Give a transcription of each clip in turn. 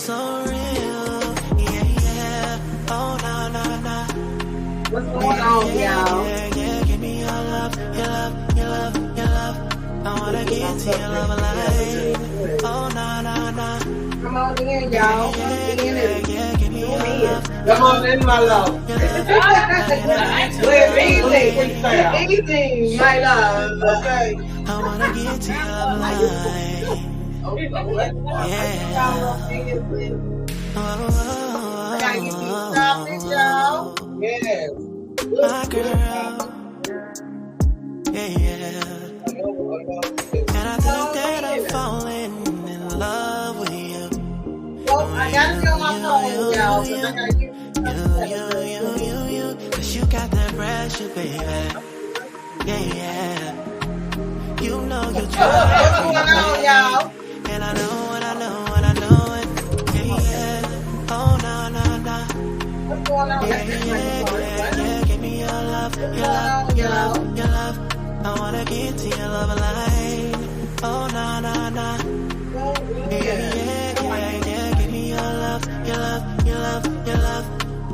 so real. Yeah, yeah. Oh, nah, nah, nah. What's going on, y'all? Yeah. Give me your love, your love, your love, your love. I wanna get to your love alive. Oh, nah, nah, nah. Come on in, y'all. Come in and Give me your love. Come on in, my love. We're easy, my love. Okay. I wanna get to your love alive. Yeah. I gotta get these topics, y'all. Yes. My girl. Yeah. And I think that I'm falling in love with you. Well, I gotta tell my phone, y'all, because I gotta get You. Cause you got that pressure, baby. Yeah. You know you try. What's going on, y'all? And I know it. Yeah. Oh, nah. What's going on? Yeah. Give me your love, your love, your love, your love. I wanna get to your love alive. Oh, nah. Yeah. Give me your love, your love, your love, your love.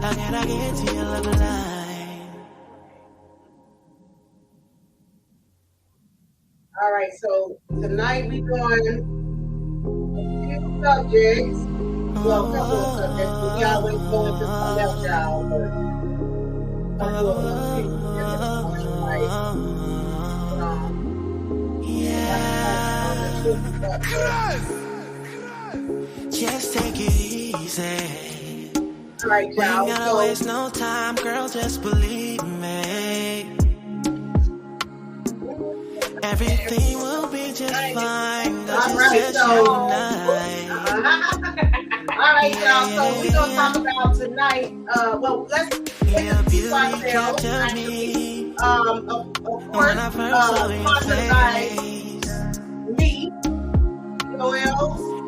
How can I get to your love alive? All right, so tonight we doing a few subjects. Well, a couple of subjects. We always go into something else, y'all, but I'm doing a few different tonight. Just take it easy. All right, We ain't y'all. gotta waste no time, girl, just believe me. Everything will be just fine. All right, y'all. So we're gonna talk about tonight. Well, let's introduce ourselves. Of course, sponsored by me, Noel.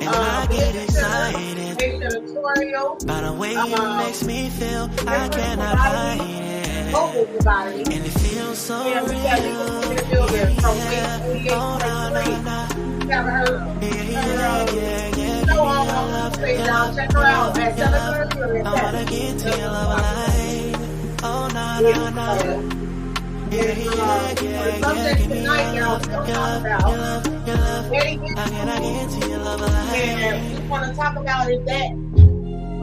And I get excited editorial. by the way it makes me feel. I cannot hide it. Vocal provider. And it feels so real. From haven't heard check her out at 7:30 or at 10. Oh, nah. The subject tonight, y'all, we're going to talk about wedding issues. And we want to talk about if that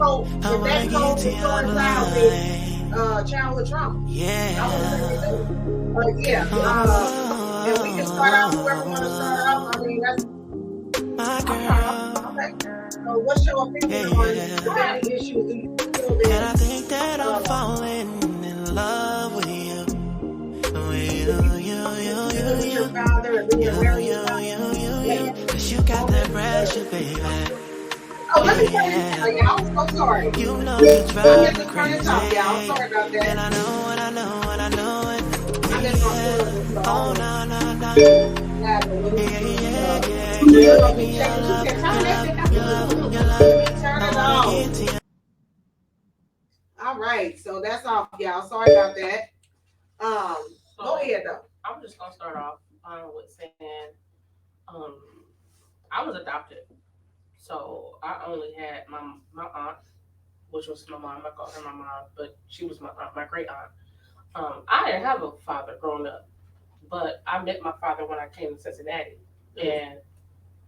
code coincides with childhood trauma. And we can start out whoever want to start out. I mean, that's my girl. Okay. So what's your opinion on wedding issues? Do you feel that? And I think that I'm falling in love with you. Your father and being married. Cause you got that pressure, baby. Oh, let me tell you something, y'all. I'm so sorry. You know you drive me crazy. Y'all. Sorry about that. And I know it. I'm just gonna pull this off. Oh, no. Turn it off. All right, so that's off, y'all. Sorry about that. Go ahead though. I'm just gonna start off with saying, I was adopted, so I only had my aunt, which was my mom. I called her my mom, but she was my aunt, my great aunt. I didn't have a father growing up, but I met my father when I came to Cincinnati, and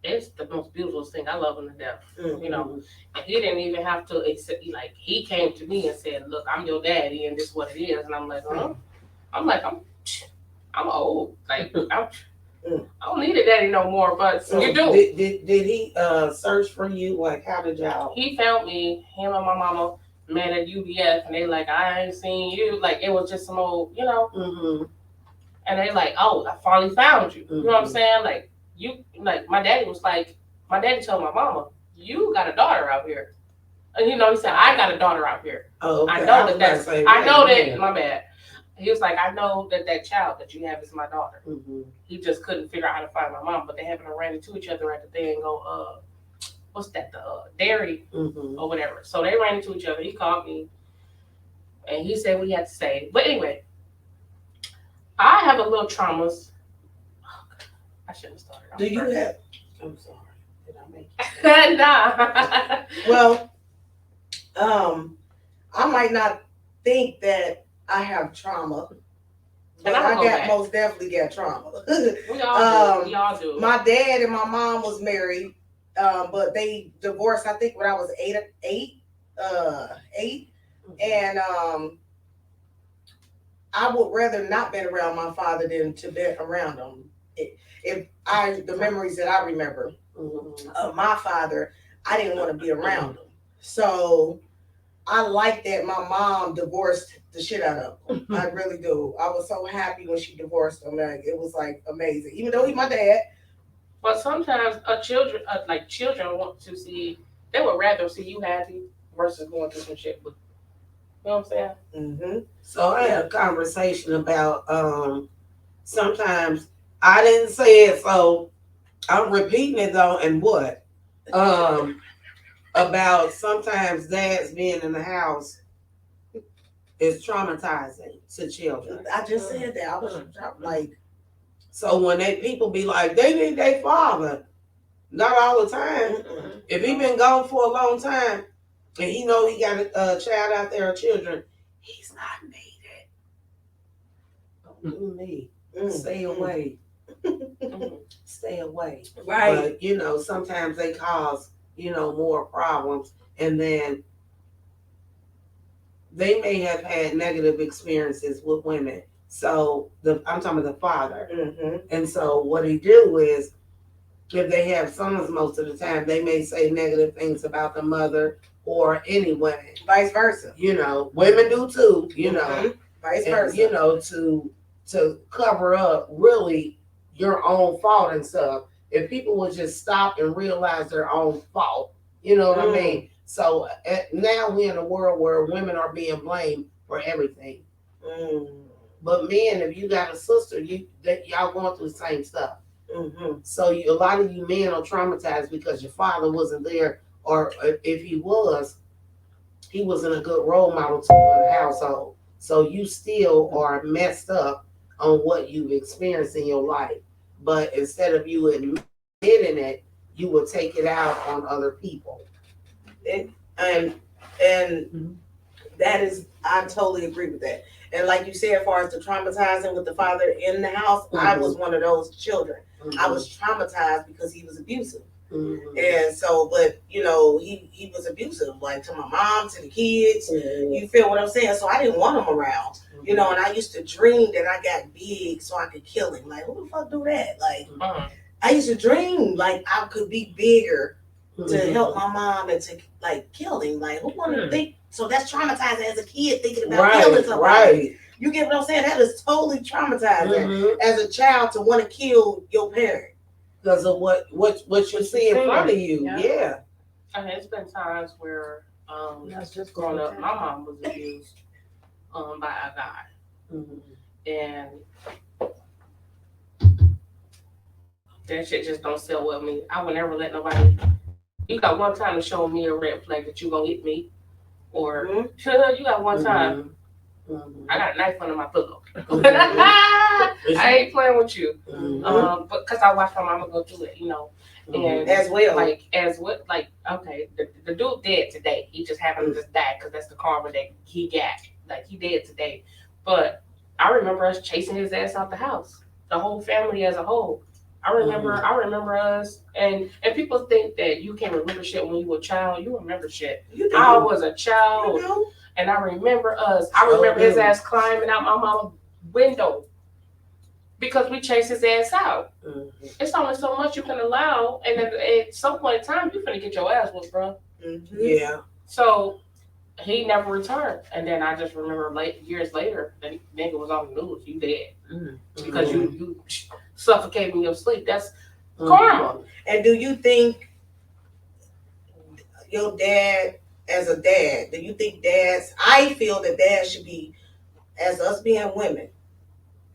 it's the most beautiful thing. I love him to death, you know. And he didn't even have to accept. He came to me and said, "Look, I'm your daddy, and this is what it is." And I'm like, I'm old. Like I don't need a daddy no more. But So you do. Did he search for you? Like, how did y'all? He found me. Him and my mama met at UBF, and they like, I ain't seen you. Like it was just some old, you know. And they like, oh, I finally found you. You know what I'm saying? Like my daddy was like, my daddy told my mama, you got a daughter out here. And he said, I got a daughter out here. Oh, okay. I know that my bad. He was like, I know that child that you have is my daughter. He just couldn't figure out how to find my mom, but they happened to run into each other at the thing. What's that? The dairy or whatever. So they ran into each other. He called me, and he said what he had to say. But anyway, I have a little traumas. Oh, I shouldn't have started. Do you have? I'm sorry. Did I make it? Nah. Well, I might not think that I have trauma, but And I'll I go got back. most definitely got trauma. We all do. We Um, all do. My dad and my mom was married, but they divorced. I think when I was eight, and I would rather not been around my father than to be around him. The memories that I remember of my father, I didn't want to be around him. So I like that my mom divorced the shit out of him. I really do. I was so happy when she divorced him. Like, it was like amazing. Even though he's my dad. But sometimes children want to see. They would rather see you happy versus going through some shit. With, you know what I'm saying? Mm-hmm. So I had a conversation about sometimes I didn't say it, so I'm repeating it though. And what about sometimes dads being in the house is traumatizing to children. I just said that. I was like, So when people be like they need their father, not all the time. If he been gone for a long time and he know he got a child out there or children, he's not needed. Don't do me. Stay away. Stay away. right. But sometimes they cause more problems, and then they may have had negative experiences with women. So I'm talking about the father. Mm-hmm. And so what he do is, if they have sons most of the time, they may say negative things about the mother or any women. Vice versa. Women do too. Vice And, versa. to cover up really your own fault and stuff. If people would just stop and realize their own fault, you know what I mean? So now we're in a world where women are being blamed for everything. But men, if you got a sister, y'all going through the same stuff. Mm-hmm. So a lot of you men are traumatized because your father wasn't there, or if he wasn't a good role model to you in the household. So you still are messed up on what you've experienced in your life. But instead of you admitting it, you will take it out on other people. And that is, I totally agree with that. And like you said, as far as the traumatizing with the father in the house, I was one of those children. I was traumatized because he was abusive. And so, but he was abusive, like to my mom, to the kids. You feel what I'm saying? So I didn't want him around, and I used to dream that I got big so I could kill him. Like, who the fuck do that? Like, I used to dream like I could be bigger to help my mom and to like kill him. Like, who wanted to think? So that's traumatizing as a kid, thinking about killing somebody. Right. You get what I'm saying? That is totally traumatizing as a child to want to kill your parent. Because of what you see in front of you. Yeah. And it's been times where growing up, my mom was abused by a guy. And that shit just don't sell with me. I would never let nobody. You got one time to show me a red flag that you gonna hit me, or you got one time. I got a knife under my pillow. I ain't playing with you. But because I watched my mama go through it, and as well. Okay, the dude dead today. He just happened to just die because that's the karma that he got. Like, he dead today. But I remember us chasing his ass out the house. The whole family as a whole. I remember us, and people think that you can't remember shit when you were a child. You remember shit. I was a child, and I remember us. I remember his ass climbing out my mama's window because we chased his ass out. It's only so much you can allow, and at some point in time, you're gonna get your ass whooped, bro. Yeah. So he never returned, and then I just remember years later that nigga was on the news. You dead because you suffocating your sleep. That's karma. And do you think your dad, as a dad, do you think I feel that dads should be, as us being women,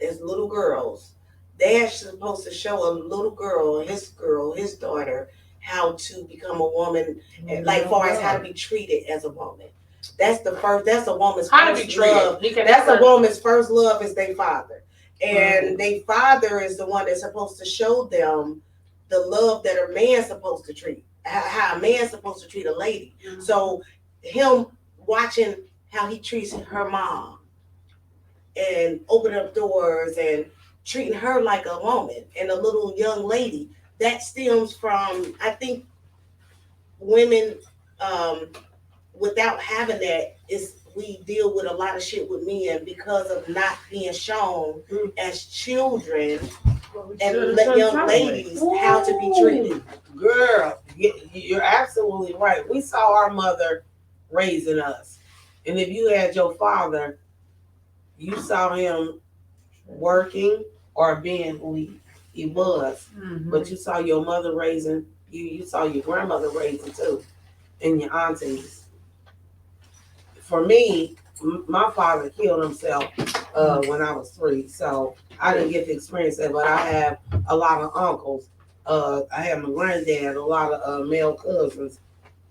as little girls, dad's supposed to show a little girl, his daughter, how to become a woman, and like far as how to be treated as a woman. That's a woman's first love. That's a woman's first love is their father. And their father is the one that's supposed to show them the love that a man's supposed to treat, how a man's supposed to treat a lady. Mhm. So him watching how he treats her mom and opening up doors and treating her like a woman and a little young lady, that stems from, I think, women without having that, is we deal with a lot of shit with men because of not being shown as children and let young ladies how to be treated. Girl, you're absolutely right. We saw our mother raising us. And if you had your father, you saw him working or being who he was. Mhm. But you saw your mother raising, you saw your grandmother raising too, and your aunties. For me, my father killed himself when I was 3, so I didn't get to experience that, but I have a lot of uncles. I have my granddad, a lot of male cousins,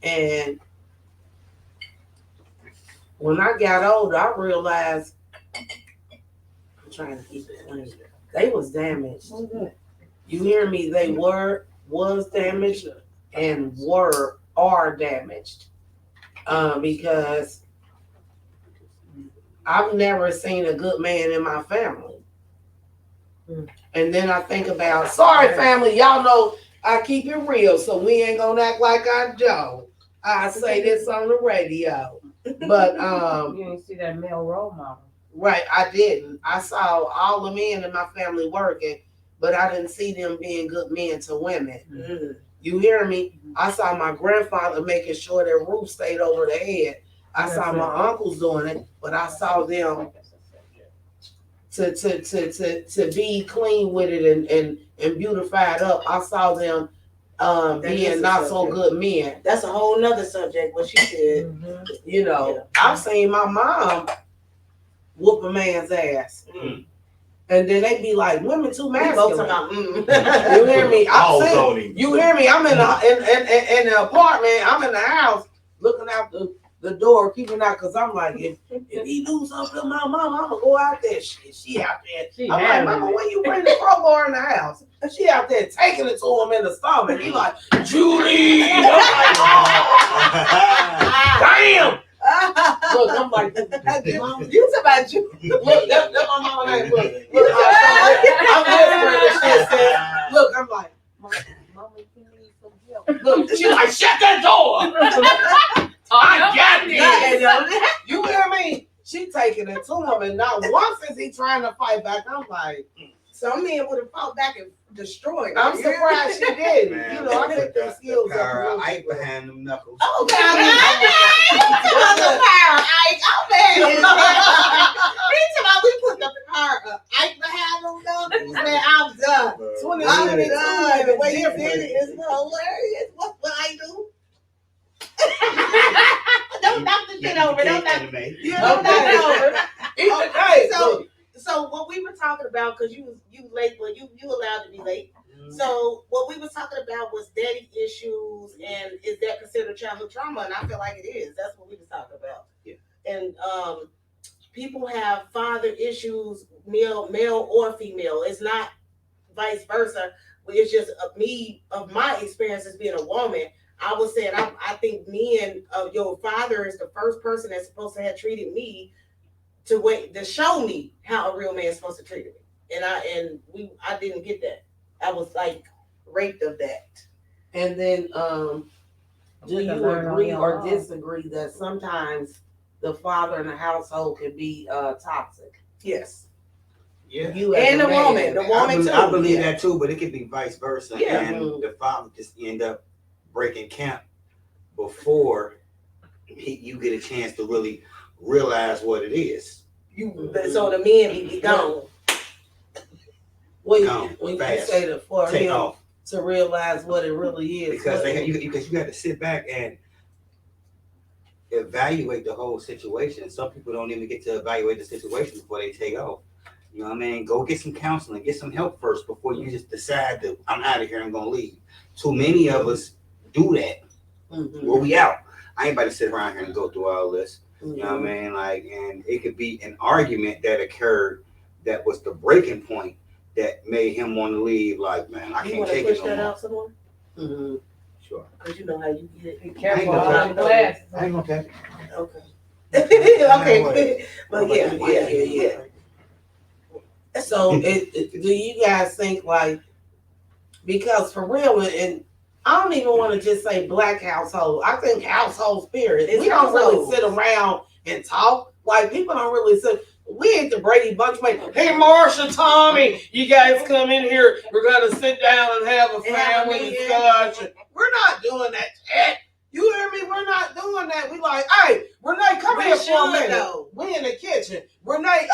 and when I got older, I realized, I'm trying to keep it clean, they was damaged. You hear me? They was damaged and are damaged because I've never seen a good man in my family. And then I think about, sorry family, y'all know I keep it real, so we ain't gonna act like I don't. I say this on the radio. But You didn't see that male role model. right, I didn't. I saw all the men in my family working, but I didn't see them being good men to women. Mm. You hear me? I saw my grandfather making sure that roof stayed over the head. I saw my uncles doing it, but I saw them to be clean with it and beautified up. I saw them being not so good men. That's a whole nother subject, what she said. You know, I've seen my mom whoop a man's ass. Mm. And then they be like, women too We both masculine. talking about, You hear me? All I'm on saying, him. you hear me? I'm in the apartment. I'm in the house looking out the door, keeping out, because I'm like, if he do something to my mama, I'm gonna go out there. She out there. I'm like, mama, when you bring the crowbar in the house? And she out there taking it to him in the stomach. He like, Judy. I'm like, oh, damn. Look, I'm like, Mom, you talking about you. look, that's my mama name. Look, I'm whispering this shit, sis. Look, I'm like, Mama, you need some help. Look, she's like, shut that door. I got this. You hear me? She taking it to him, and not once is he trying to fight back. I'm like, Some men would have fought back and destroyed her. I'm surprised she didn't. Man, You know, I think the skills the power are of Ike behind them knuckles. Oh, God. The power of Ike. Oh, man. He talking about we put the power of Ike behind them knuckles. Man, I'm done. 20 I'm minutes. done. The way you did it is hilarious. What I do? Don't knock the shit over. Don't knock it over. Hey, So what we were talking about, because you late, but you allowed to be late. So what we were talking about was daddy issues, and is that considered childhood trauma? And I feel like it is. That's what we was talking about. Yeah. And people have father issues, male or female. It's not vice versa. It's just of my experience as being a woman. I was saying I think your father is the first person that's supposed to have treated me to show me how a real man is supposed to treat me. And I didn't get that. I was like raped of that. and then, do you agree or disagree that sometimes the father in the household can be toxic? Yes. Yeah. You as And a the man. woman. The woman too. I believe Yeah. that too, but it could be vice versa. Yeah. And the father just end up breaking camp before you get a chance to really realize what it is. So the men be gone. When Gone, you fast. say that for Take him off. to realize what it really is. Because you got to sit back and evaluate the whole situation. Some people don't even get to evaluate the situation before they take off. You know what I mean? Go get some counseling, get some help first before you just decide that I'm out of here, I'm gonna leave. Too many of us do that. Mhm. Well, we out. I ain't about to sit around here and go through all this. Mhm. You know what I mean? Like, and it could be an argument that occurred that was the breaking point that made him want to leave. Like, man, I You can't want to take push it no that more. out some more? Mm-hmm. Sure. Because you know how you get Be it. careful I ain't on gonna the glasses. I ain't gonna take it. Okay. Okay. Wait. But yeah. So, do you guys think like, because for real, and I don't even want to just say black household. I think household spirit. It's We don't really households. sit around and talk. Like people don't really sit. We ain't the Brady Bunch mate. Hey, Marsha, Tommy, you guys come in here. We're gonna sit down and have a And have a family meeting. discussion. We're not doing that yet. You hear me? We're not doing that. We like, hey, Renee, come We here for a should, minute. though. We in the kitchen. Renee,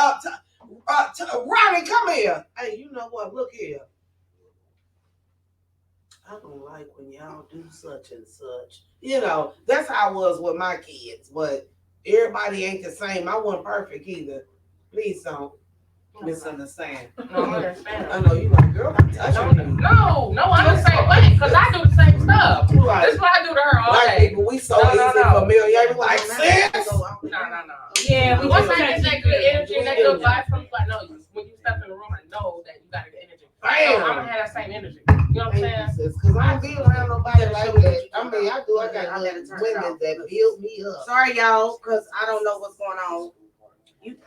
Ronnie, come here. Hey, you know what? Look here. I don't like when y'all do such and such. You know, that's how I was with my kids, but everybody ain't the same. I wasn't perfect either. Please don't misunderstand. No, I understand. I know you like, girl, I'm touching you. No, I'm the same way because I do the same stuff. Like, This is what I do to her all black day. people, we so No, easy familiar. We like, sis. No. Yeah, we Once just I get that good energy and that good vibe from you, I know you. When you step in the room, I know that you got a good energy. So I'm gonna have that same energy. You know what I'm saying? Because I don't be around nobody like that. I mean, I do. I got I gotta turn it women off. that build me up. Sorry, y'all, because I don't know what's going on.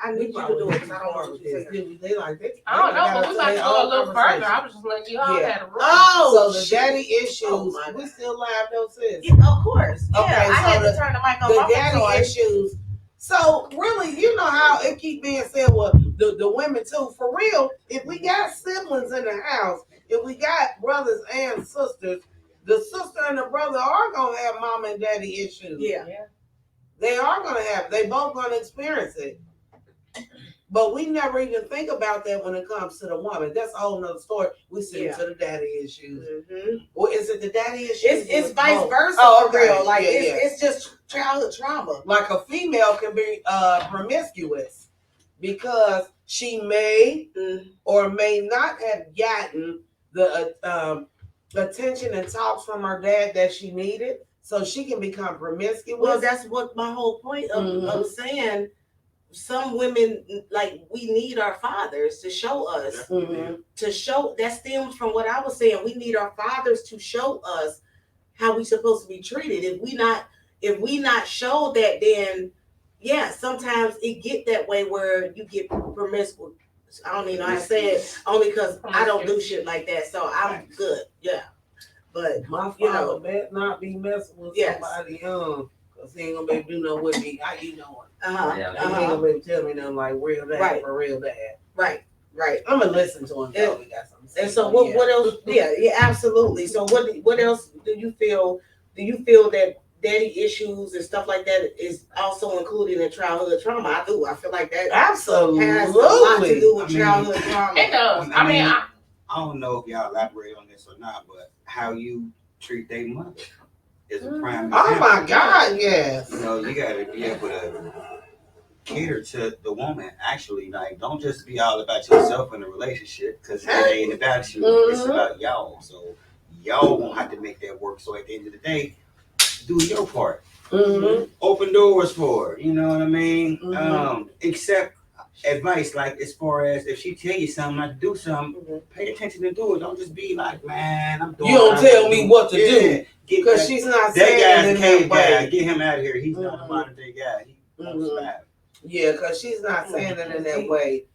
I need you to do it because I don't want you to say it. They like, I don't know, but we about to go a little further. I was just letting you all Yeah. have a room. Oh, So the daddy issues, Oh, my we God. still live though, sis. Yeah, of course. Yeah, Okay, I had so to turn the mic off. The I'm daddy sorry. issues. So really, you know how it keep being said, well, the women too. For real, if we got siblings in the house, if we got brothers and sisters, the sister and the brother are gonna have mom and daddy issues. Yeah. They are gonna have. They both gonna experience it. But we never even think about that when it comes to the woman. That's a whole nother story. We send Yeah. to the daddy issues. Mm-hmm. Or is it the daddy issues? It's vice versa. Oh, for okay. real. Like Yeah, it's just childhood trauma. Like a female can be promiscuous because she may or may not have gotten the attention and talks from her dad that she needed, so she can become promiscuous. Well, that's what my whole point of saying. Some women, like, we need our fathers to show us, to show, that stems from what I was saying. We need our fathers to show us how we supposed to be treated. If we not show that, then yeah, sometimes it get that way where you get promiscuous. I don't even know how to say it, only because I don't do shit like that, so I'm good. Yeah, but my father you know, better not be messing with somebody young, cause he ain't gonna be able to do nothing with me. How you doing? He ain't gonna be able to tell me nothing like real dad for real dad. Right. I'm gonna listen to him. Though. We got something. And so what else? Yeah, absolutely. So what else do you feel? Do you feel that daddy issues and stuff like that is also included in childhood trauma? I do. I feel like that absolutely has a lot to do with childhood trauma. It does. I don't know if y'all elaborate on this or not, but how you treat their mother is a prime example. Oh my God, yes. You know, you gotta be able to cater to the woman. Actually, like, don't just be all about yourself in a relationship, because it ain't about you. It's about y'all. So y'all won't have to make that work. So at the end of the day, do your part. Open doors for her. You know what I mean? Accept advice, like as far as if she tell you something not to do something, pay attention to do it. Don't just be like, man, I'm doing. You don't tell me what to do, because she's not saying that guy's it a cave in that guy. way. Get him out of here. He's not a modern day guy. He won't survive. Yeah, because she's not saying it in that way.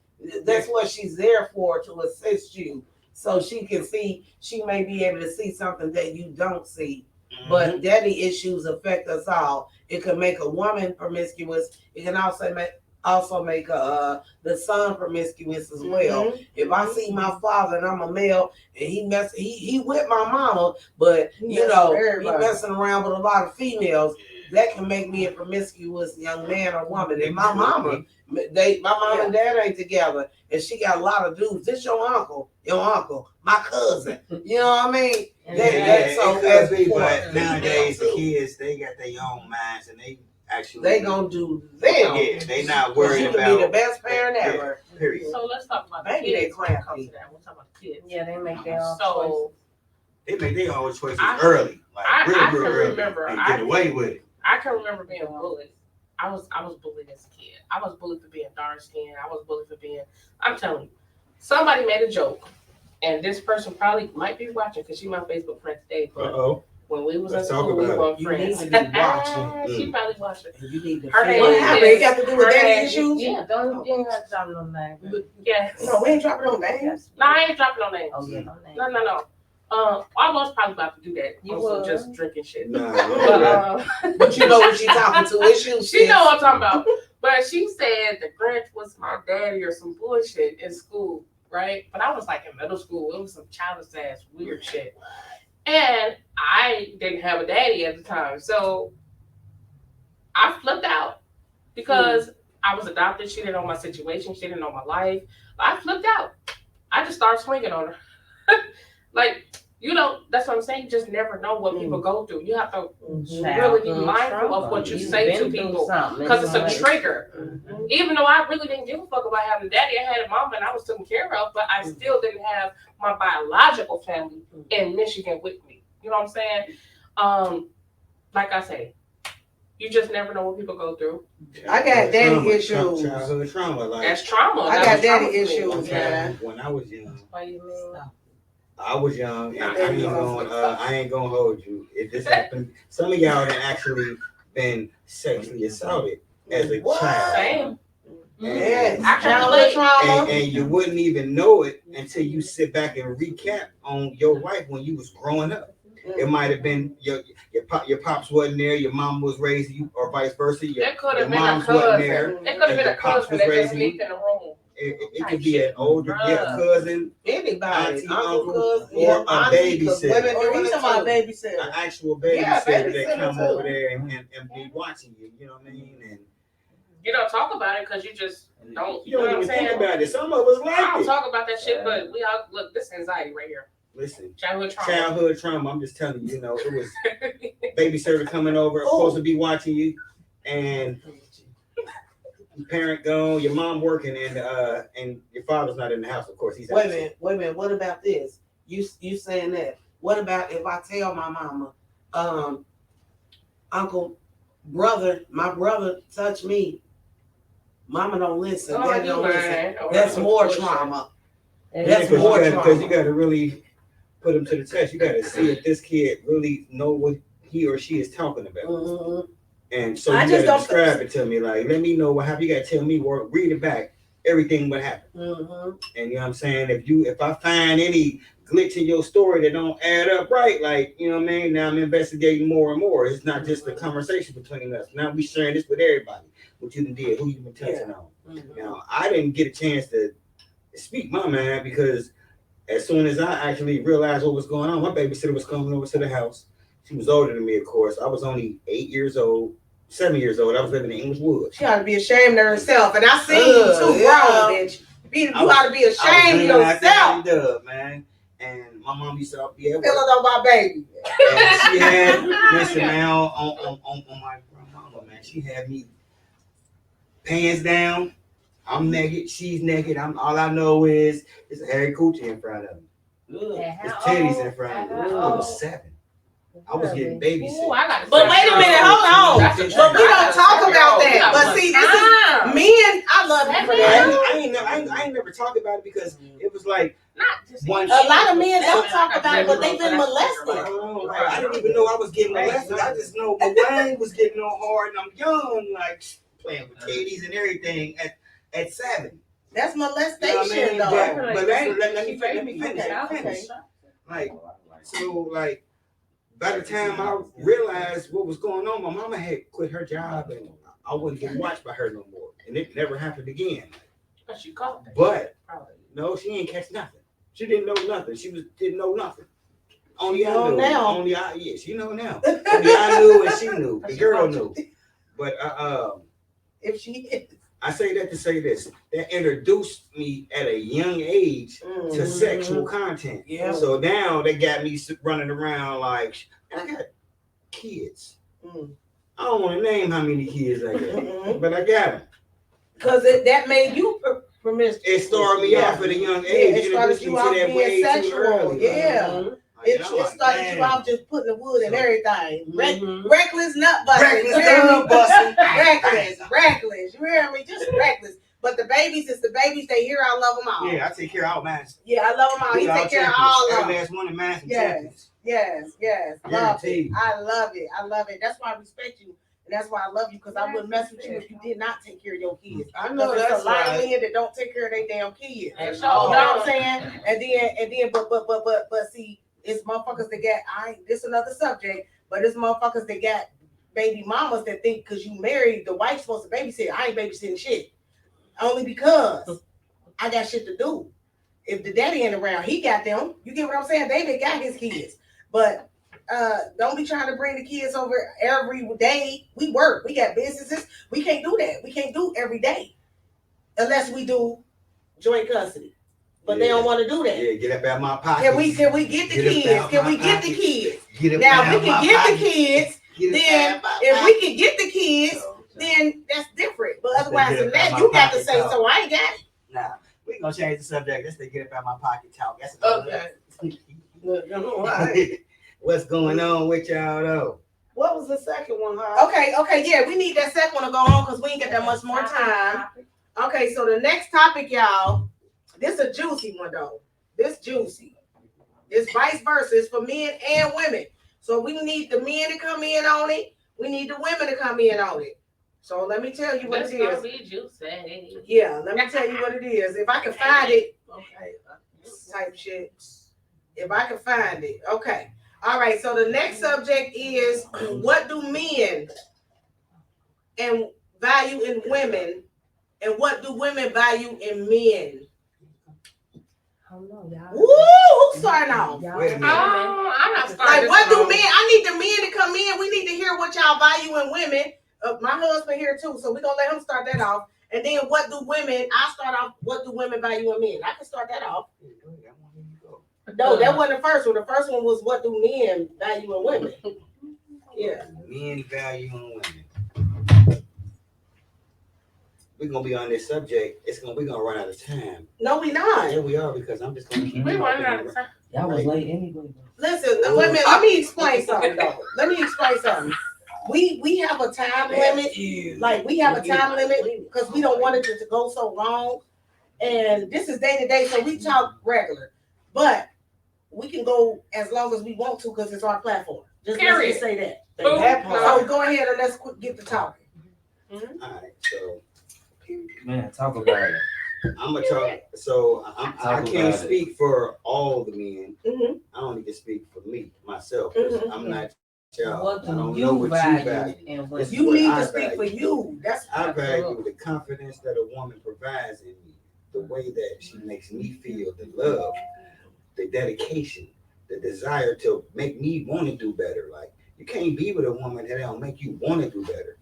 That's what she's there for, to assist you, so she can see. She may be able to see something that you don't see. But daddy issues affect us all. It can make a woman promiscuous. It can also make the son promiscuous as well. If I see my father and I'm a male and he with my mama, but you know he messing around with a lot of females, that can make me a promiscuous young man or woman. If my mama, my mom and dad ain't together, and she got a lot of dudes. This your uncle, my cousin. You know what I mean? It could be, but nowadays the kids, they got their own minds, and they actually gonna do them. Yeah, they not worried about. You can be the best parent ever. Period. So let's talk about Maybe the they kids. When it comes crappy. to that, we'll talk about the kids. Yeah, they make their own choices. So They make their own choices early, like I real can early, remember. and get away with it. I can remember being bullied. I was bullied as a kid. I was bullied for being dark skinned. I was bullied for being. I'm telling you, somebody made a joke, and this person probably might be watching because she's my Facebook friend today. But when we was in school, we were You friends. need to be watching. She probably watching. You need to Her figure name out. It got to do with her daddy name- issues? Yeah, don't you ain't got to drop no name. Yes. No, we ain't dropping no names. No, I ain't dropping no names. Oh yeah, no name. No. I was probably about to do that. You Also was. just drinking shit. Nah, But, But you know what she talking to. It's you. she know what I'm talking about. But she said the Grinch was my daddy or some bullshit in school, right? But I was like in middle school. It was some childish ass weird shit. And I didn't have a daddy at the time. So I flipped out because I was adopted. She didn't know my situation. She didn't know my life. I flipped out. I just started swinging on her. Like, you know, that's what I'm saying. You just never know what people go through. You have to really be mindful of what you say to people because it's a trigger. Even though I really didn't give a fuck about having a daddy, I had a mom and I was taken care of, but I still didn't have my biological family in Michigan with me. You know what I'm saying? Like I say, you just never know what people go through. I got daddy issues. Childhood trauma. Like, That's trauma. I That got was trauma daddy for me. issues, man. when I was young, Why you mean? I was young, and I ain't gonna hold you. It just happened. Some of y'all have actually been sexually assaulted as a child. Same. Yes. I can Childhood relate. trauma. And you wouldn't even know it until you sit back and recap on your life when you was growing up. It might have been your pops wasn't there, your mom was raising you, or vice versa. It could your have been a moms wasn't cousin. there. It could have and been your a pops cousin was that just raising you. sneaked in the room. It could be an older cousin, Anybody, auntie, uncle, uncle, cousin, or a babysitter. women Or doing you it talking about too. babysitter? An actual babysitter Yeah, that babysitter come too. over there and be watching you. You know what I mean? And You don't talk about it because you just don't. you don't know what even I'm think saying? about it. Some of us I like don't it. talk about that shit, but we all look. This anxiety right here. Listen, Childhood trauma. childhood trauma. I'm just telling you. You know, it was babysitter coming over, supposed to be watching you, and your parent gone, your mom working, and your father's not in the house. Of course, he's Wait a absent. minute. What about this? You saying that? What about if I tell my mama, my brother touched me. Mama don't listen. Oh, Daddy you don't listen. lying. Oh, That's more bullshit. trauma. And That's Because more because you trauma. got to really put him to the test. You got to see if this kid really know what he or she is talking about. Mhm. And so I you just got to don't- describe it to me. Like, let me know what happened. You got to tell me or read it back. Everything what happened. Mhm. And you know what I'm saying? If I find any glitch in your story that don't add up right, like, you know what I mean? Now I'm investigating more and more. It's not just a conversation between us. Now we sharing this with everybody. What you done did, who you been touching on. Mhm. You know, I didn't get a chance to speak my mind because as soon as I actually realized what was going on, my babysitter was coming over to the house. She was older than me, of course. I was only 7 years old. I was living in English Woods. She ought to be ashamed of herself. And I seen you too, Yeah. grown, bitch. You ought to be ashamed of yourself. Dub, man. And my mom used to be at work. Feeling on my baby. And she had, listen, man, on my grandmama, man, she had me pants down. I'm naked. She's naked. All I know is it's a hairy coochie in front of me. It's titties in front of me. I was 7. I was getting babysit. Ooh, I got. But wait a minute, hold on. That's a But we don't talk about that. Yeah, But see, this is men. I love you for that. I ain't never talked about it because it was like Not just one. A lot of men don't talk about it, but they've been molested. I didn't even know I was getting molested. I just know my brain was getting all hard, and I'm young, like playing with titties and everything at 7. That's You know what I molestation, mean? though. But let me finish. Okay. Like, so, like, by the time I realized what was going on, my mama had quit her job, and I wasn't getting watched by her no more, and it never happened again. But she caught that. But Probably. no, she ain't catch nothing. She didn't know nothing. Didn't know nothing. Only She I know knew. now. Yeah, she know now. Only I knew and she knew. The girl knew. But If she is. I say that to say this. That introduced me at a young age to sexual content. Yeah. So now they got me running around like, and I got kids. Mm. I don't want to name how many kids I got, Mhm. but I got them. Because that made you promiscuous. It started me off at a young age. Yeah, it started introduced you me off to that being way too sexual. early. Yeah. It started you off just putting the wood and everything. Reckless nut busting. Reckless nut busting. Reckless. You hear me? Just reckless. But the babies is the babies. They hear I love them all. Yeah, I take care of all mine. Yeah, I love them all. He take care of all of them. Every last one of mine. Yes. Love it. Guaranteed. I love it. That's why I respect you. And that's why I love you, because I wouldn't mess with you if you did not take care of your kids. I know There's that's a lot right. of men that don't take care of their damn kids. And You know what I'm saying? And then, but see, it's motherfuckers that got. This another subject, but it's motherfuckers that got baby mamas that think because you married, the wife's supposed to babysit. I ain't babysitting shit, only because I got shit to do. If the daddy ain't around, he got them. You get what I'm saying? David got his kids, but don't be trying to bring the kids over every day. We work, we got businesses. We can't do that. We can't do every day unless we do joint custody. But they don't want to do that. Yeah, get up out my pocket. Can we get the kids? Can we get the kids? Get up Now out we can my get pocket. the kids. Then if we can get the kids, then that's different. But otherwise than that, you got to say so. I ain't got it. Nah, we gonna change the subject. Let's get up out my pocket talk. That's another. Okay. What's going on with y'all though? What was the second one, huh? Okay, yeah, we need that second one to go on because we ain't got that much more time. Okay, so the next topic, y'all, this a juicy one though. This juicy. It's vice versa. It's for men and women. So we need the men to come in on it. We need the women to come in on it. So let me tell you what it is. Be juicy. Yeah, let me tell you what it is. If I can find it, Okay. type shit. If I can find it. Okay. All right. So the next subject is what do men and value in women, and what do women value in men? I don't know, y'all. Woo! Who's starting off? Wait a minute. I'm not starting. Like, what do men? I need the men to come in. We need to hear what y'all value in women. My husband here too, so we're gonna let him start that off. And then what do women? I'll start off. What do women value in men? I can start that off. No, that wasn't the first one. The first one was what do men value in women? Yeah. Men value in women. We're gonna be on this subject. We're gonna run out of time. No, we not. Yeah, we are, because I'm just gonna keep We talking. running out of time. Y'all was late anyway. Listen, women. Let me explain something though. Let me explain something. We have a time limit. Like we have a time limit because we don't want it to go so long. And this is day to day, so we talk regular. But we can go as long as we want to because it's our platform. Let's just say that. That part. So go ahead and let's get to talking. All right, so Man, talk about it. I'm gonna talk. So I can't about it. speak for all the men. Mhm. I only can speak for myself. 'Cause Mhm. I'm not y'all. What I don't do know you what you value value. and what This is You what need I to speak for value. you. That's I value the confidence that a woman provides in me, the way that she makes me feel, the love, the dedication, the desire to make me want to do better. Like, you can't be with a woman that don't make you want to do better.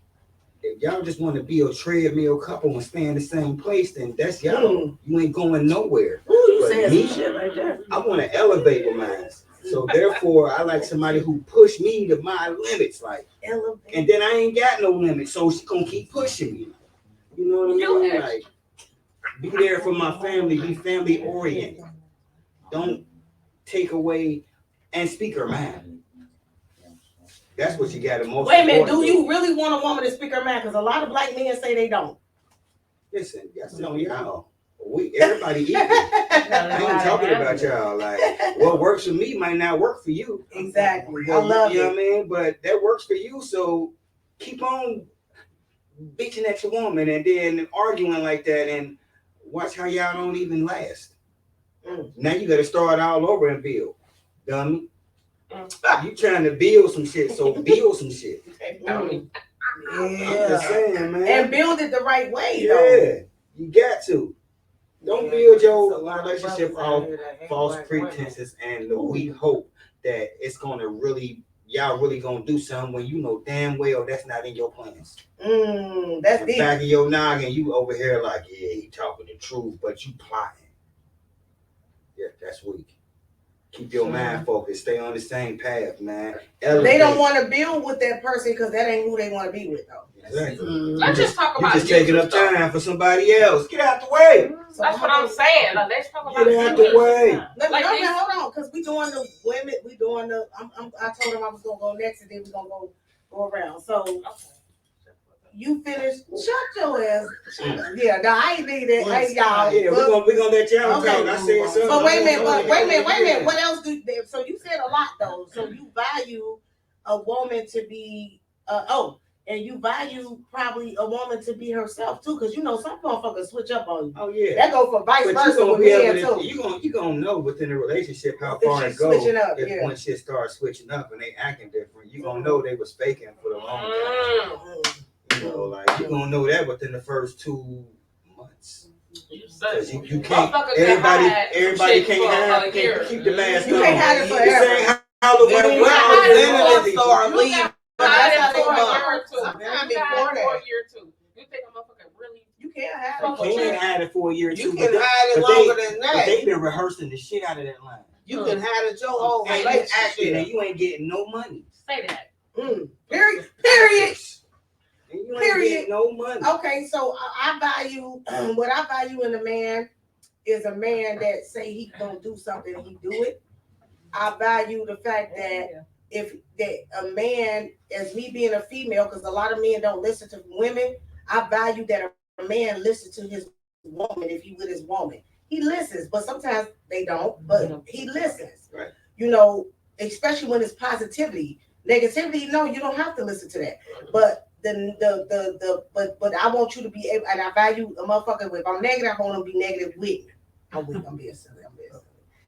If y'all just want to be a treadmill couple and stay in the same place, then that's y'all. You ain't going nowhere. Ooh, you But said me, some shit right there. I want to elevate with mine. So therefore, I like somebody who push me to my limits. Like, Elevate. and then I ain't got no limits, so she gonna keep pushing me. You know what I mean? Like, be there for my family. Be family oriented. Don't take away and speak her mind. That's what you got to most. Wait a minute, do important. you really want a woman to speak her mind? Because a lot of black men say they don't. Listen? That's on y'all. Everybody equal. I ain't talking about y'all. Like, what works for me might not work for you. Exactly. I But love you know it. what I mean? But that works for you, so keep on bitching at your woman and then arguing like that, and watch how y'all don't even last. Now you got to start all over and build, dummy. You trying to build some shit, so build some shit. I'm just saying, man. And build it the right way, Yeah, though. you got to. Don't build your relationship off false pretenses and the weak hope that it's gonna y'all really gonna do something when you know damn well that's not in your plans. That's deep. Back of your noggin, you over here like, yeah, he talking the truth, but you plotting. Yeah, that's weak. Keep your mind focused. Stay on the same path, man. They don't want to build with that person because that ain't who they want to be with, though. Exactly. Let's just talk You about just taking up stuff. time for somebody else. Get out the way. So That's what I'm saying. Like, let's talk about Get out the way. Let me Like these- hold on, because we doing the women. We doing the. I told him I was gonna go next, and then we gonna go around. So you finish. Shut your ass. Yeah, no, I ain't need it. Hey, y'all. Yeah, we're gonna let y'all Okay. talk. I said something. But wait a minute. What else do they, so you said a lot though. So you value a woman to be and you value probably a woman to be herself too, because you know some motherfuckers switch up on you. Oh yeah. That go for vice But versa with men too. You gonna know within a relationship how If far she's it goes. switching up, If yeah. when shit starts switching up and they acting different, you gonna know they was faking for the long time. You know, like you gonna know that within the first 2 months. Because you can't. Everybody can't keep the mask on. You can't have it forever. This ain't Halloween. You can't have You can't have it for a year or two. You can hide it longer than that. But they've been rehearsing the shit out of that line. You can hide it your whole And you acting and you ain't getting no money. Say that. Period. And you ain't getting no money. Okay, so I value what I value in a man is a man that say he gonna do something and he do it. I value the fact that a man, as me being a female, because a lot of men don't listen to women, I value that a man listens to his woman if he with his woman. He listens, but sometimes they don't, but he listens. Right. You know, especially when it's positivity. Negativity, no, you don't have to listen to that. But but I want you to be able, and I value a motherfucker. If I'm negative, I want to be negative with me. I'm being silly.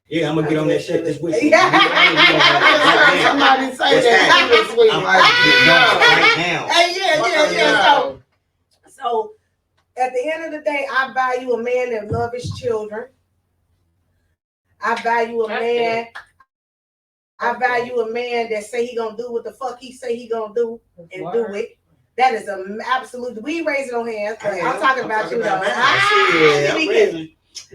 Yeah, I'm gonna get on that shit this week. Somebody say that this week. Right now. Hey, yeah. So at the end of the day, I value a man that loves his children. I value a man. I value a man that say he gonna do what the fuck he say he gonna do and do it. That is an absolute. We ain't raising no hands, but I'm talking about you though.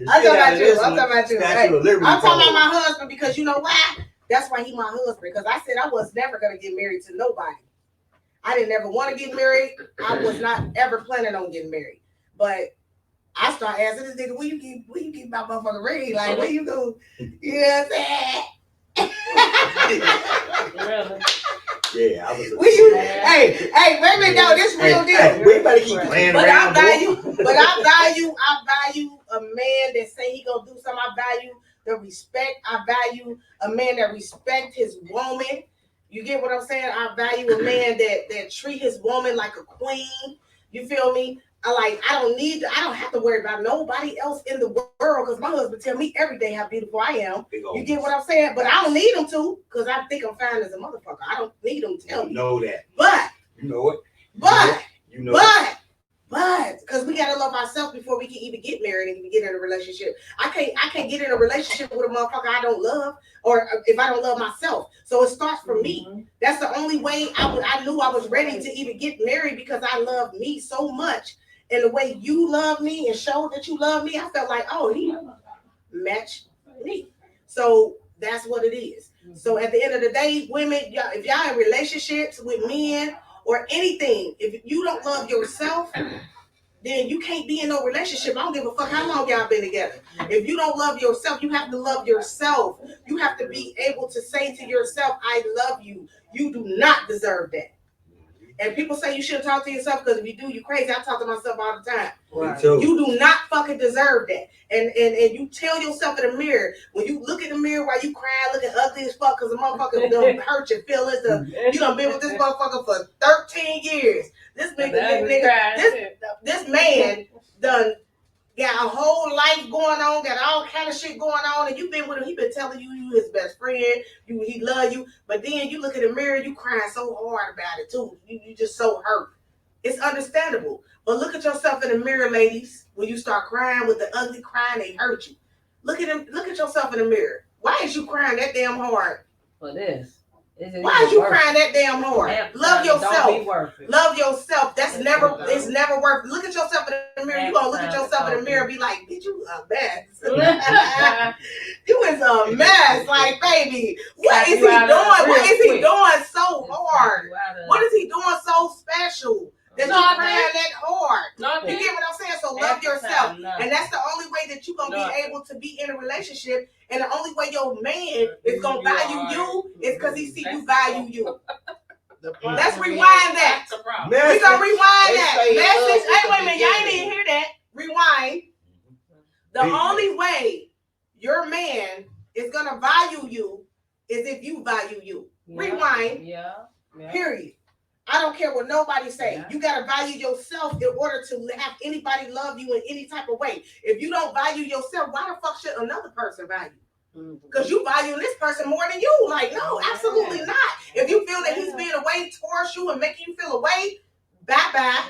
I'm talking about you. Hey, I'm talking about my husband because you know why? That's why he my husband. Because I said I was never gonna get married to nobody. I didn't ever want to get married. I was not ever planning on getting married. But I start asking this nigga, when you get my motherfucking ring? Like, where you go? You know what I'm saying? Yeah, I was. Hey, wait a minute, no, this real deal. We better keep playing around. I value a man that say he gonna do something. I value the respect. I value a man that respect his woman. You get what I'm saying? I value a man that treat his woman like a queen. You feel me? I don't have to worry about nobody else in the world because my husband tell me every day how beautiful I am. You get what I'm saying? But I don't need him to because I think I'm fine as a motherfucker. I don't need him to tell me. Know that. But you know it. But because we gotta love ourselves before we can even get married and even get in a relationship. I can't get in a relationship with a motherfucker I don't love, or if I don't love myself. So it starts from me. That's the only way I knew I was ready to even get married because I love me so much. And the way you love me and show that you love me, I felt like, oh, he matched me. So that's what it is. So at the end of the day, women, if y'all in relationships with men or anything, if you don't love yourself, then you can't be in no relationship. I don't give a fuck how long y'all been together. If you don't love yourself, you have to love yourself. You have to be able to say to yourself, I love you. You do not deserve that. And people say you shouldn't talk to yourself because if you do, you crazy. I talk to myself all the time. Right. You do not fucking deserve that. And you tell yourself in the mirror, when you look in the mirror while you crying, looking ugly as fuck because the motherfucker done hurt your feelings. You done been with this motherfucker for 13 years. This man done got a whole life going on, got all kind of shit going on, and you've been with him. He been telling you his best friend, he love you, but then you look in the mirror, you crying so hard about it too. You just so hurt. It's understandable, but look at yourself in the mirror, ladies. When you start crying with the ugly crying, they hurt you. Look at yourself in the mirror. Why is you crying that damn hard? For this. Why is you crying that damn hard? Love yourself. Love yourself. It's never worth it. Look at yourself in the mirror. You gonna look at yourself in the mirror and be like, bitch, you a mess. You is a mess. Like, baby, what is he doing? What is he doing so hard? What is he doing so special? That you crying that hard. You get what I'm saying? So love yourself. And that's the only way that you're going to be able to be in a relationship. And the only way your man is going to value you is because he see you value you. Let's rewind that. We gonna rewind They that. say love Message. is Hey, the wait a minute. Y'all ain't beginning. even hear that. Rewind. The Big only way your man is gonna value you is if you value you. Rewind. Yeah. Period. I don't care what nobody say. Yeah. You gotta value yourself in order to have anybody love you in any type of way. If you don't value yourself, why the fuck should another person value? Because you value this person more than you. Like, no, absolutely not. If you feel that he's being a way towards you and making you feel a way, bye-bye.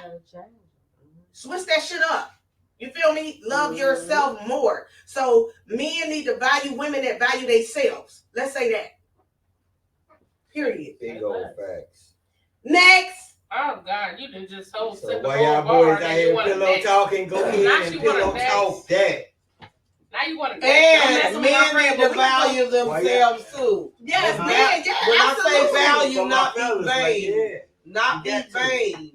Switch that shit up. You feel me? Love yourself more. So men need to value women that value themselves. Let's say that. Period. Big old facts. Next. Oh God, you did just so So set the while whole y'all bar, boys now out you here wanna pillow next. talking, go ahead Now and you wanna pillow next. talk that. Now you want to And men need to value themselves too. Yes, Uh-huh. man. Yeah, When I absolutely. say value, For my not be fellas, like, vain. yeah, Not be You got to. vain.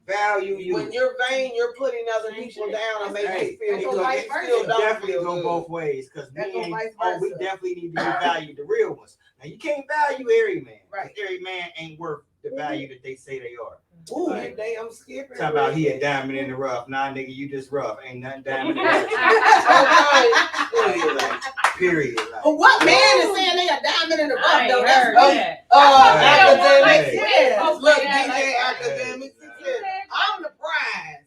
value you. When you're vain, you're putting other people down and making Hey, you feel it good. go- vice You versa. still it don't definitely feel go good. both ways because That go men, vice we versa. definitely need to value the real ones. Now you can't value every man. Right. Every man ain't worth the value that they say they are. Ooh, Like, you damn skipper. Talk about he a diamond in the rough. Nah, nigga, you just rough. Ain't nothing diamond in the rough. Okay. Like, period. Like, But what man is saying they a diamond in the rough I though? ain't That's heard dope. that. Academics. Hey. Yes. Look, Yeah, DJ like- Academics. He said, I'm the prize.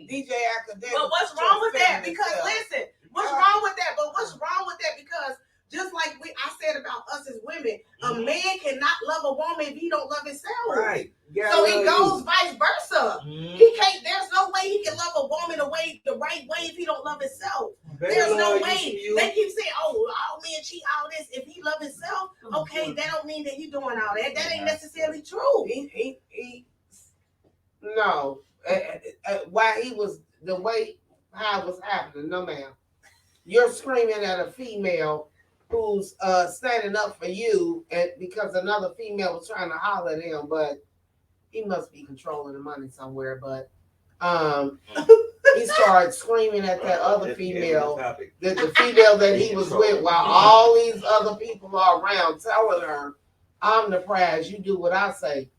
DJ Academics. But what's wrong with that? Feminine Because self. listen, what's wrong with that? But what's wrong with that? Because just like I said about us as women, a man cannot love a woman if he don't love himself. right. Yeah, So it goes vice versa. Mhm. He can't. There's no way he can love a woman the right way if he don't love himself. There's no way. They keep saying, "Oh, all men cheat, all this." If he love himself, okay, that don't mean that he doing all that. That ain't necessarily true. No. Why he was the way how it was happening, no ma'am. You're screaming at a female who's standing up for you and because another female was trying to holler at him, but he must be controlling the money somewhere. But he started screaming at that other female, the female that he was with, while all these other people are around telling her, I'm the prize, you do what I say.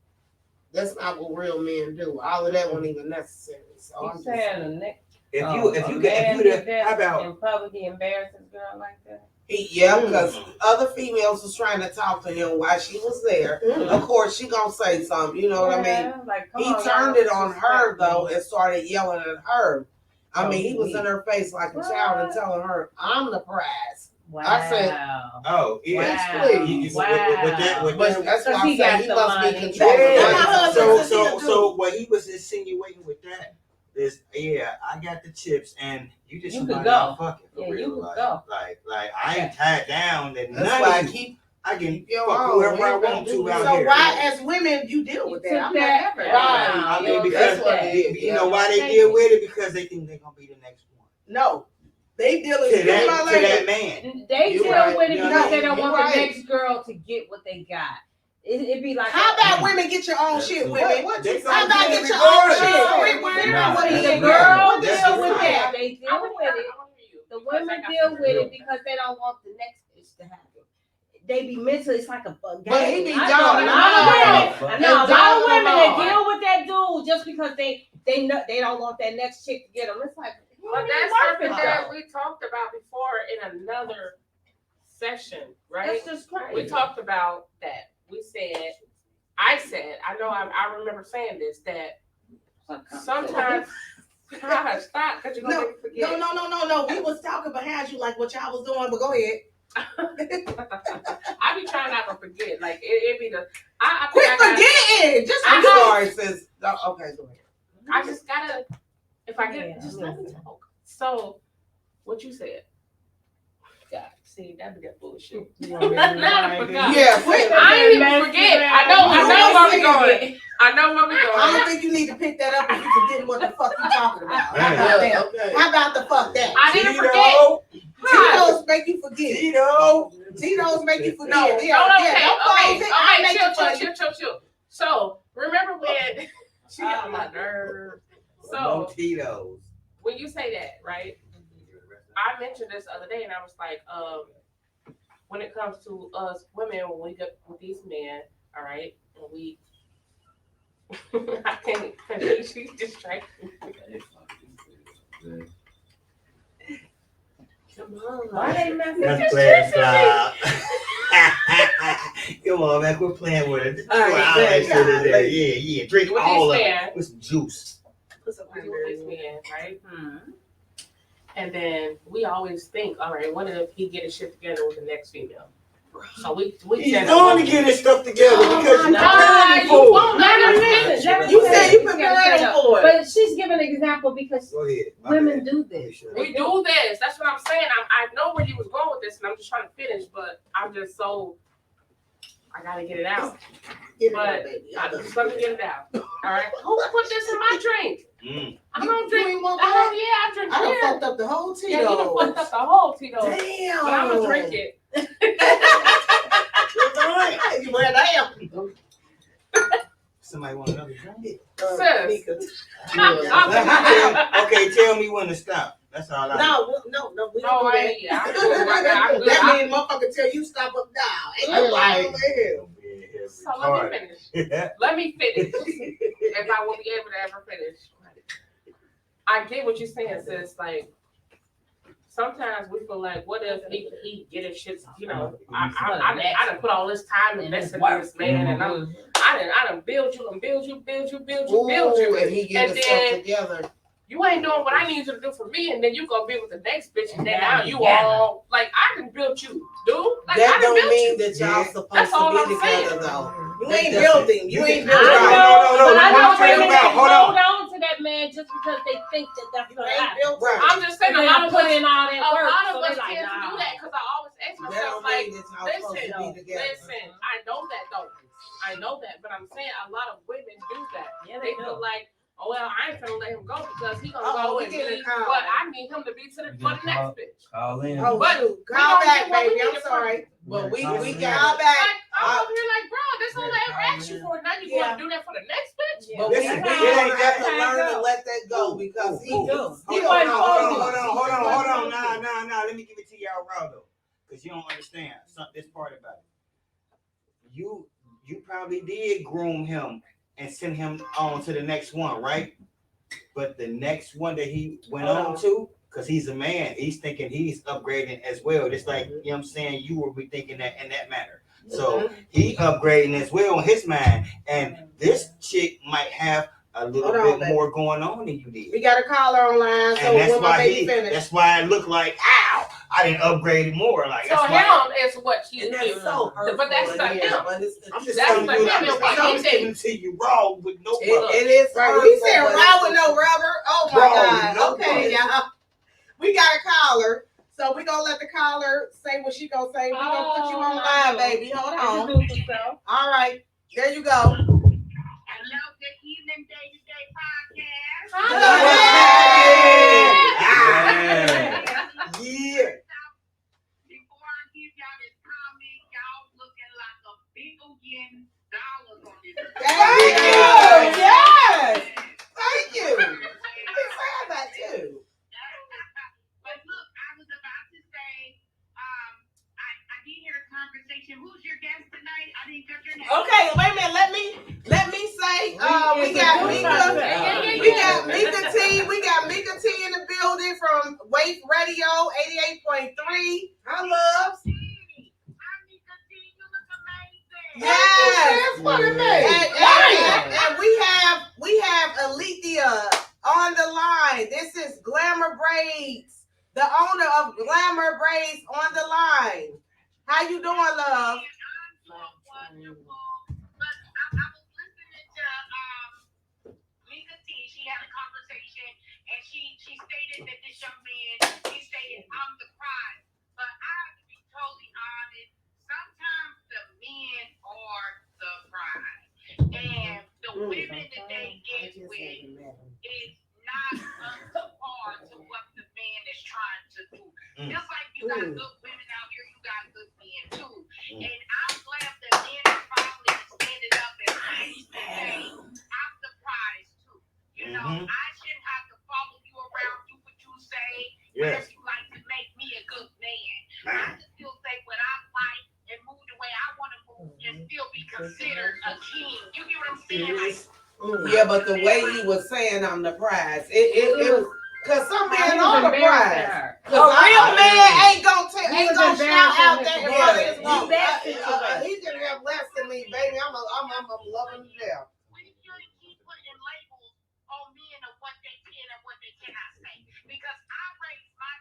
That's not what real men do. All of that wasn't even necessary. So You I'm just saying the next If man you how about in public he embarrassed his girl like that? yeah, because other females was trying to talk to him while she was there. Of course, she gonna say something. You know what I mean? Like, He turned it on her though and started yelling at her. I mean, he was in her face like a child and telling her, "I'm the prize." Wow. I said, oh yeah, please. with that, But that's why I he say got he the must money. be controlling. Yeah. money. So what he was insinuating with that is, yeah, I got the chips, and you just You could somebody I'm go. fucking for Yeah, real. you could Like, go. like I ain't tied down to That's none why of you. I can fuck whoever I want to out So here. why, as women, you deal with that? I'm not ever. I mean, because you know why they deal with it, because they think they're gonna be the next one. No, they dealing To with that man. They You deal right. with it You because know, they don't you want right. the next girl to get what they got. It'd be like, How about women get your own shit, women? They How about gonna get get your own regardless. shit? Nah, What that's the real. girl That's deal with real. that? They deal with it. The women deal with it because they don't want the next bitch to happen. They be mental. It's like a game. But he be I dogging know them a lot of all. women. I know a lot of Dogging them women that all. deal with that dude just because they know they don't want that next chick to get them. It's like, But that's something that we talked about before in another session, right? That's just crazy. We talked about that. I know I remember saying this, that sometimes, God, stop, because you're going to make me forget. No. We was talking behind you like what y'all was doing, but go ahead. I be trying not to forget. Like, it be the, I Quit think I forgetting. Just I I'm know. sorry, sis. Oh, okay, go ahead. I just gotta, if I get, just let me talk. So, what you said? God, see, that be that bullshit. Now I forgot. Yeah, quit. I ain't even forget. I know where we going. I know where we I going. don't think you need to pick that up if you forgetting what the fuck you talking about. How Yeah, about that? okay. How about the fuck that? I didn't forget. Tito's make you forget. Tito. Tito's make you forget. No, Okay. chill. So, remember when she got on my nerves. No So, Tito's. when you say that, right? I mentioned this the other day, and I was like, when it comes to us women, when we get with these men, all right, and we I can't finish. She's distracted. Come on. Why they messing? Let's play the slide. Come on, man, quit playing with it. All right, Put all that good. shit in there. Yeah. Drink With all this of man. it with some juice. Put some We do cranberries this in it. man, right? And then we always think, all right, what if he get his shit together with the next female? So we He's set going up- to get his stuff together because you Nah, prepared you for it. won't let him finish. You said you prepared him for it. But she's giving an example because Go ahead. My women bad. do this. We do this. That's what I'm saying. I know where you was going with this, and I'm just trying to finish, but I'm just so I gotta get it out. Get it But out, baby. I just let me get it out. All right. Who put this in my drink? I don't You drink. ain't want Oh that? yeah, I drink I done beer. fucked up the whole Tito's. Yeah, you done fucked up the whole Tito's. Damn. But I'm gonna drink it. Well, damn. Somebody want another drink? Sis. Mika. Okay, tell me when to stop. That's all I No, we No, don't do I, yeah, I'm good. I'm good. That means motherfucker tell you stop up now. Ain't nobody over here. So let me finish. Let me finish. If I will be able to ever finish. I get what you're saying, sis. Like, sometimes we feel like, what if he get his shit, I done put all this time invested in this man, and I done build you, and build you. And he get And his then- stuff together. You ain't doing what I need you to do for me, and then you gonna be with the next bitch, and then now you Yeah. all, like, I done built you, dude. Like, That I done don't built mean you. that y'all Yeah. supposed That's all to I'm be saying. together though. You That ain't doesn't- building. You ain't building. I No, know, no, but I know I'm talking women about- that hold hold on to that man just because they think that that's You gonna ain't happen. built. Right. I'm just saying, a And lot I of put us, in all that a work, lot so of they us like, tend to do nah. that, because I always ask That myself, don't like, mean that y'all supposed to listen, be together. listen, I know that though. I know that, but I'm saying a lot of women do that. Yeah, They feel like, oh well, I ain't finna let him go because he gonna Uh-oh, go we and getting a be call. what I need him to be for the next bitch. Call in. Oh, But shoot. we Call don't back, get what we baby. I'm need sorry. But we Call got in. call back. Like, I'm over here like, bro, this all I ever asked you for. Now you Yeah. gonna do that for the next bitch? Yeah. But we Listen, gonna it ain't have to that- learn to let that go because he Hold was. on, hold on. Nah. Let me give it to y'all raw though, because you don't understand this part about it. You probably did groom him and send him on to the next one, right? But the next one that he went on to, because he's a man, he's thinking he's upgrading as well. Just like, you know what I'm saying, you will be thinking that in that manner. So he upgrading as well on his mind. And this chick might have a little Hold on, bit baby. more going on than you did. We got a caller online, so And that's when my why baby finished. that's why it looked like, ow, I didn't upgrade it more. Like So that's why. him is what he And that's is. so hurtful. But that's the yeah, him. but it's I'm just That's telling the you, him and what I'm he just did. giving it to you raw with no butter. It is right. We said raw with no rubber. Oh my Raw God. with no Okay, butter. y'all. We got a caller. So we gonna let the caller say what she gonna say. We gonna put you on live, baby. Hold on. Introduce yourself. All right. There you go. Hello, good evening, DA2DA podcast. Yeah. Before I give y'all this comment, y'all looking like a billion dollars on this. Thank you. Yes. Thank you. We said that too. But look, I was about to say, I did hear a conversation. Who's your guest tonight? I didn't get your name. Okay, wait a minute. Let me say, we got Mika. We got Mika T. We got Mika T in the building from Wake Radio 88.3. Hi, loves. Yes. And we have Alethea on the line. This is Glamour Braids, the owner of Glamour Braids on the line. How you doing, love? Wonderful. But I was listening to Mika T. She had a conversation, and she stated that this young man, he stated, I'm the prize. But I have to be totally honest. Sometimes the men are the prize. And the women that they get with is not up to par to what the man is trying to do. Just like you got good women out here, you got good men too. And I'm glad that men are finally standing up and saying, hey, I'm the prize too. You know, I shouldn't have to follow you around, do what you say, Yes. whatever you like to make me a good man. I can still say what I like and move the way I want to move and still be considered a king. You get what I'm saying? Like, Yeah, but the way he was saying I'm the prize, it was because some men are the prize. A real man ain't gonna shout out that He he can have less than me, baby. I'm loving the death. We shouldn't keep putting labels on men of what they can and what they cannot say. Because I raised my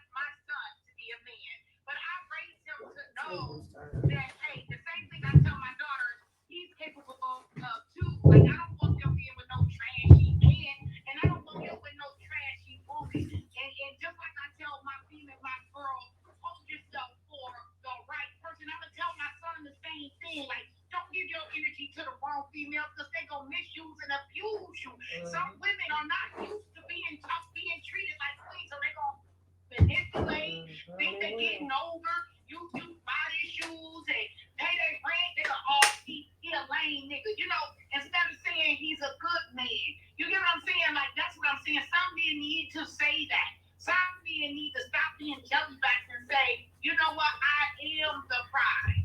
son to be a man, but I raised him to know that, hey, the same thing I tell my daughter, he's capable of too. Like, I don't want him being with no trashy man, and I don't want him with no trashy woman. And just like I tell my female, my girl, hold yourself for the right person. I'm going to tell my son the same thing. Like, don't give your energy to the wrong female because they're going to misuse and abuse you. Some women are not used to being tough, being treated like queens, so they're going to manipulate, think they're getting over. You buy their shoes and pay their rent, they're he a lame nigga. You know, instead of saying he's a good man. You get what I'm saying? Like, that's what I'm saying. Some men need to say that. Some men need to stop being jellybags and say, you know what, I am the prize.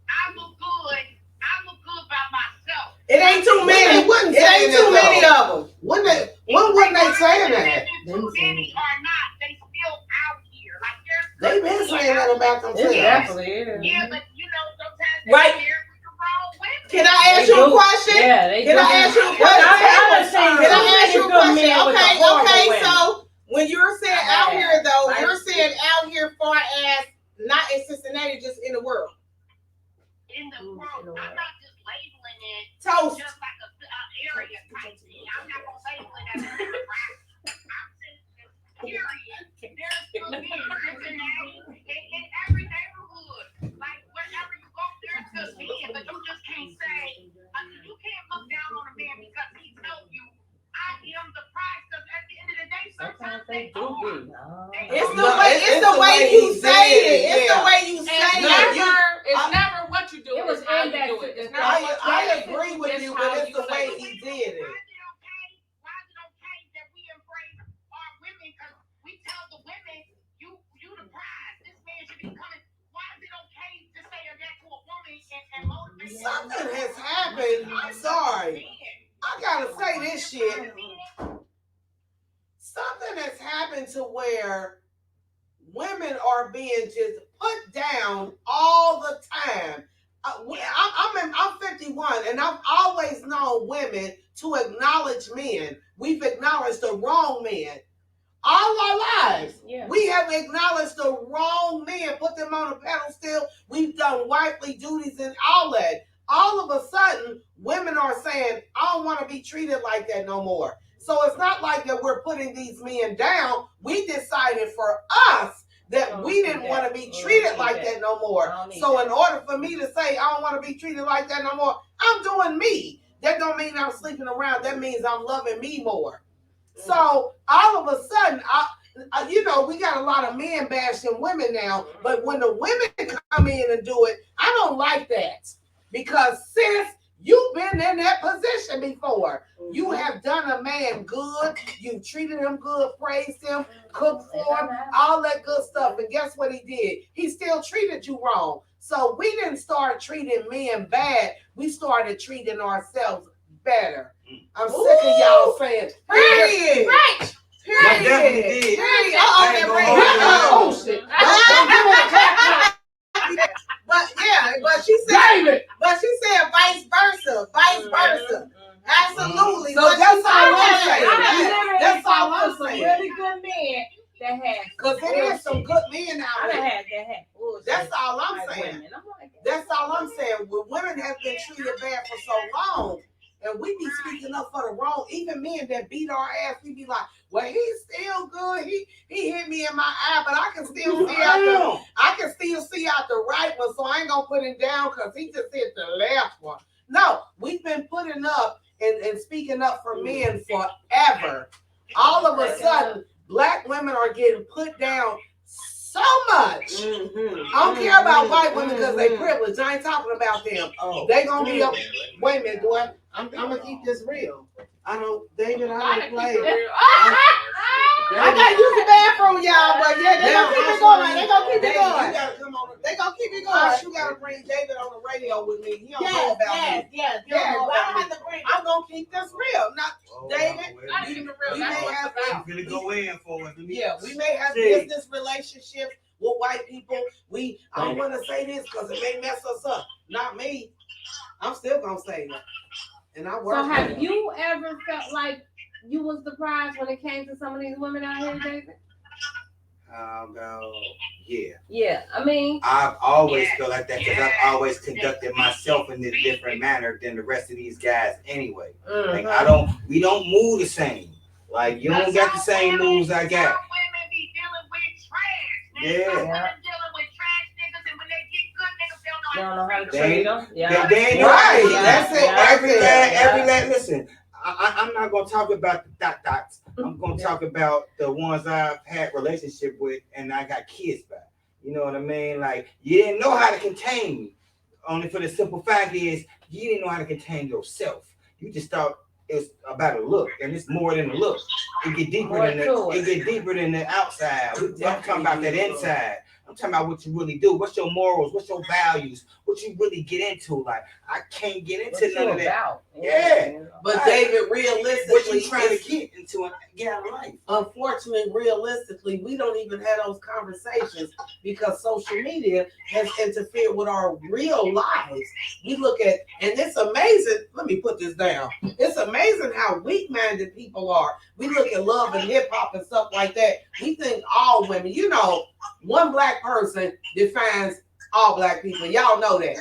I look good by myself. It ain't too many. It ain't too many of them. When wouldn't they saying that? Too many or not, they still out here. Like They been saying that about themselves. Yeah, but you know, sometimes they Right. hear with the wrong women. Can I ask you a question? Yeah, they Can I ask you a question? Can I ask you a question? Okay, so when you're saying out here though, you're saying out here far as not in Cincinnati, just in the world. In the world, I'm not just labeling it Toast. just like a area type thing. I'm not gonna label it as a demographic. I'm saying period. There's good men in Cincinnati, in every neighborhood. Like wherever you go, there's good men, but you just can't say you can't look down on a man because he tells you I am the prize. Because at the end of the day, sometimes they do. It's the way you say it. It's the way you say it. It's never what you do. It was it's how you in that. do it. It's not what you I do. agree with you, but it's the way he did it. Why is it okay that we embrace our women? Because we tell the women, you the prize. This man should be coming. Why is it okay to say that to a woman and motivate her? Something has happened. I'm sorry. I gotta say this shit. Something has happened to where women are being just put down all the time. I'm 51, and I've always known women to acknowledge men. We've acknowledged the wrong men all our lives. Yeah. We have acknowledged the wrong men, put them on a pedestal. We've done wifely duties and all that. All of a sudden, women are saying, I don't want to be treated like that no more. So it's not like that we're putting these men down. We decided for us that we didn't want to be treated like that no more. So in order for me to say I don't want to be treated like that no more, I'm doing me. That don't mean I'm sleeping around. That means I'm loving me more. So all of a sudden, we got a lot of men bashing women now. But when the women come in and do it, I don't like that. Because sis, you've been in that position before. You have done a man good. You treated him good, praised him, cooked for him, all that good stuff. And guess what he did? He still treated you wrong. So we didn't start treating men bad. We started treating ourselves better. I'm sick of y'all saying, period. Right. Period. Oh, shit. But she said vice versa. Absolutely. So that's all I'm saying. That's all I'm saying. Really good men that have. Because there is some good men out there. That's all I'm saying. That's all I'm saying. When women have been treated bad for so long, and we be speaking up for the wrong, even men that beat our ass, we be like, well, he's still good. He hit me in my eye, but I can still see out the right one, so I ain't gonna put him down because he just hit the left one. No, we've been putting up and speaking up for men forever. All of a sudden, black women are getting put down so much. I don't care about white women because they privileged. I ain't talking about them. They gonna be up. Wait a minute, boy. I'm gonna keep this real. David, I don't play. I gotta use the bathroom, y'all, but yeah, they gonna keep it going. They gonna keep it going. You gotta come on. They gonna keep it going. You gotta bring David on the radio with me. He don't know Yes, about me. yes. I'm gonna keep this real. I'm finna go in for it. Yeah, we may have Shit. business relationships with white people. I don't want to say this because it may mess us up. Not me. I'm still gonna say that. And I work. So with have them. you ever felt like you was surprised when it came to some of these women out here, David? Yeah. Yeah, I mean, I've always felt like that because I've always conducted myself in a different manner than the rest of these guys anyway. Like we don't move the same. Like you don't got the same moves I got. Some women be dealing with trash. Yeah. Some women dealing with trash niggas, and when they get good niggas, they don't know how to treat treat them. them. yeah. They Right, yeah. that's it. Every last. Listen, I'm not gonna talk about the dots. I'm gonna talk about the ones I've had relationship with, and I got kids by. You know what I mean? Like you didn't know how to contain me. Only for the simple fact is you didn't know how to contain yourself. You just thought it's about a look, and it's more than a look. It get deeper than the outside. I'm talking about that inside. I'm talking about what you really do. What's your morals? What's your values? What you really get into? Like I can't get into none of that. Yeah. But Right. David, What realistically, you trying to get into and get out of life? unfortunately, realistically, we don't even have those conversations because social media has interfered with our real lives. We look at, and it's amazing. Let me put this down. It's amazing how weak-minded people are. We look at love and hip hop and stuff like that. We think all women, one black person defines all black people. Y'all know that.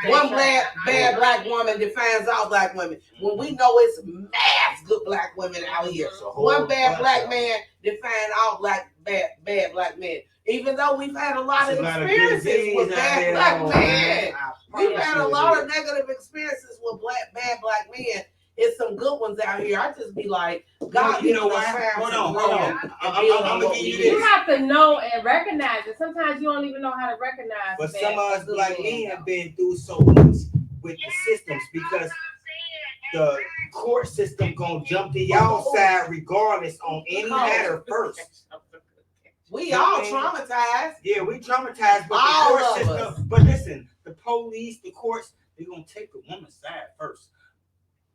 One bad black woman defines all black women. When we know it's mass good black women out here. One bad black man defines all bad black men. Even though we've had a lot of experiences with bad black men. We've had a lot of negative experiences with bad black men. It's some good ones out here. I just be like, God, you know what? Hold on. I'm gonna give you this. You have to know and recognize it. Sometimes you don't even know how to recognize. But bad some of us good like men, me though. have been through so much with the systems because the court system gonna jump to y'all side regardless on any matter first. we all traumatized. Yeah, we traumatized, but All the court of us. system. But listen, the police, the courts, they're gonna take the woman's side first.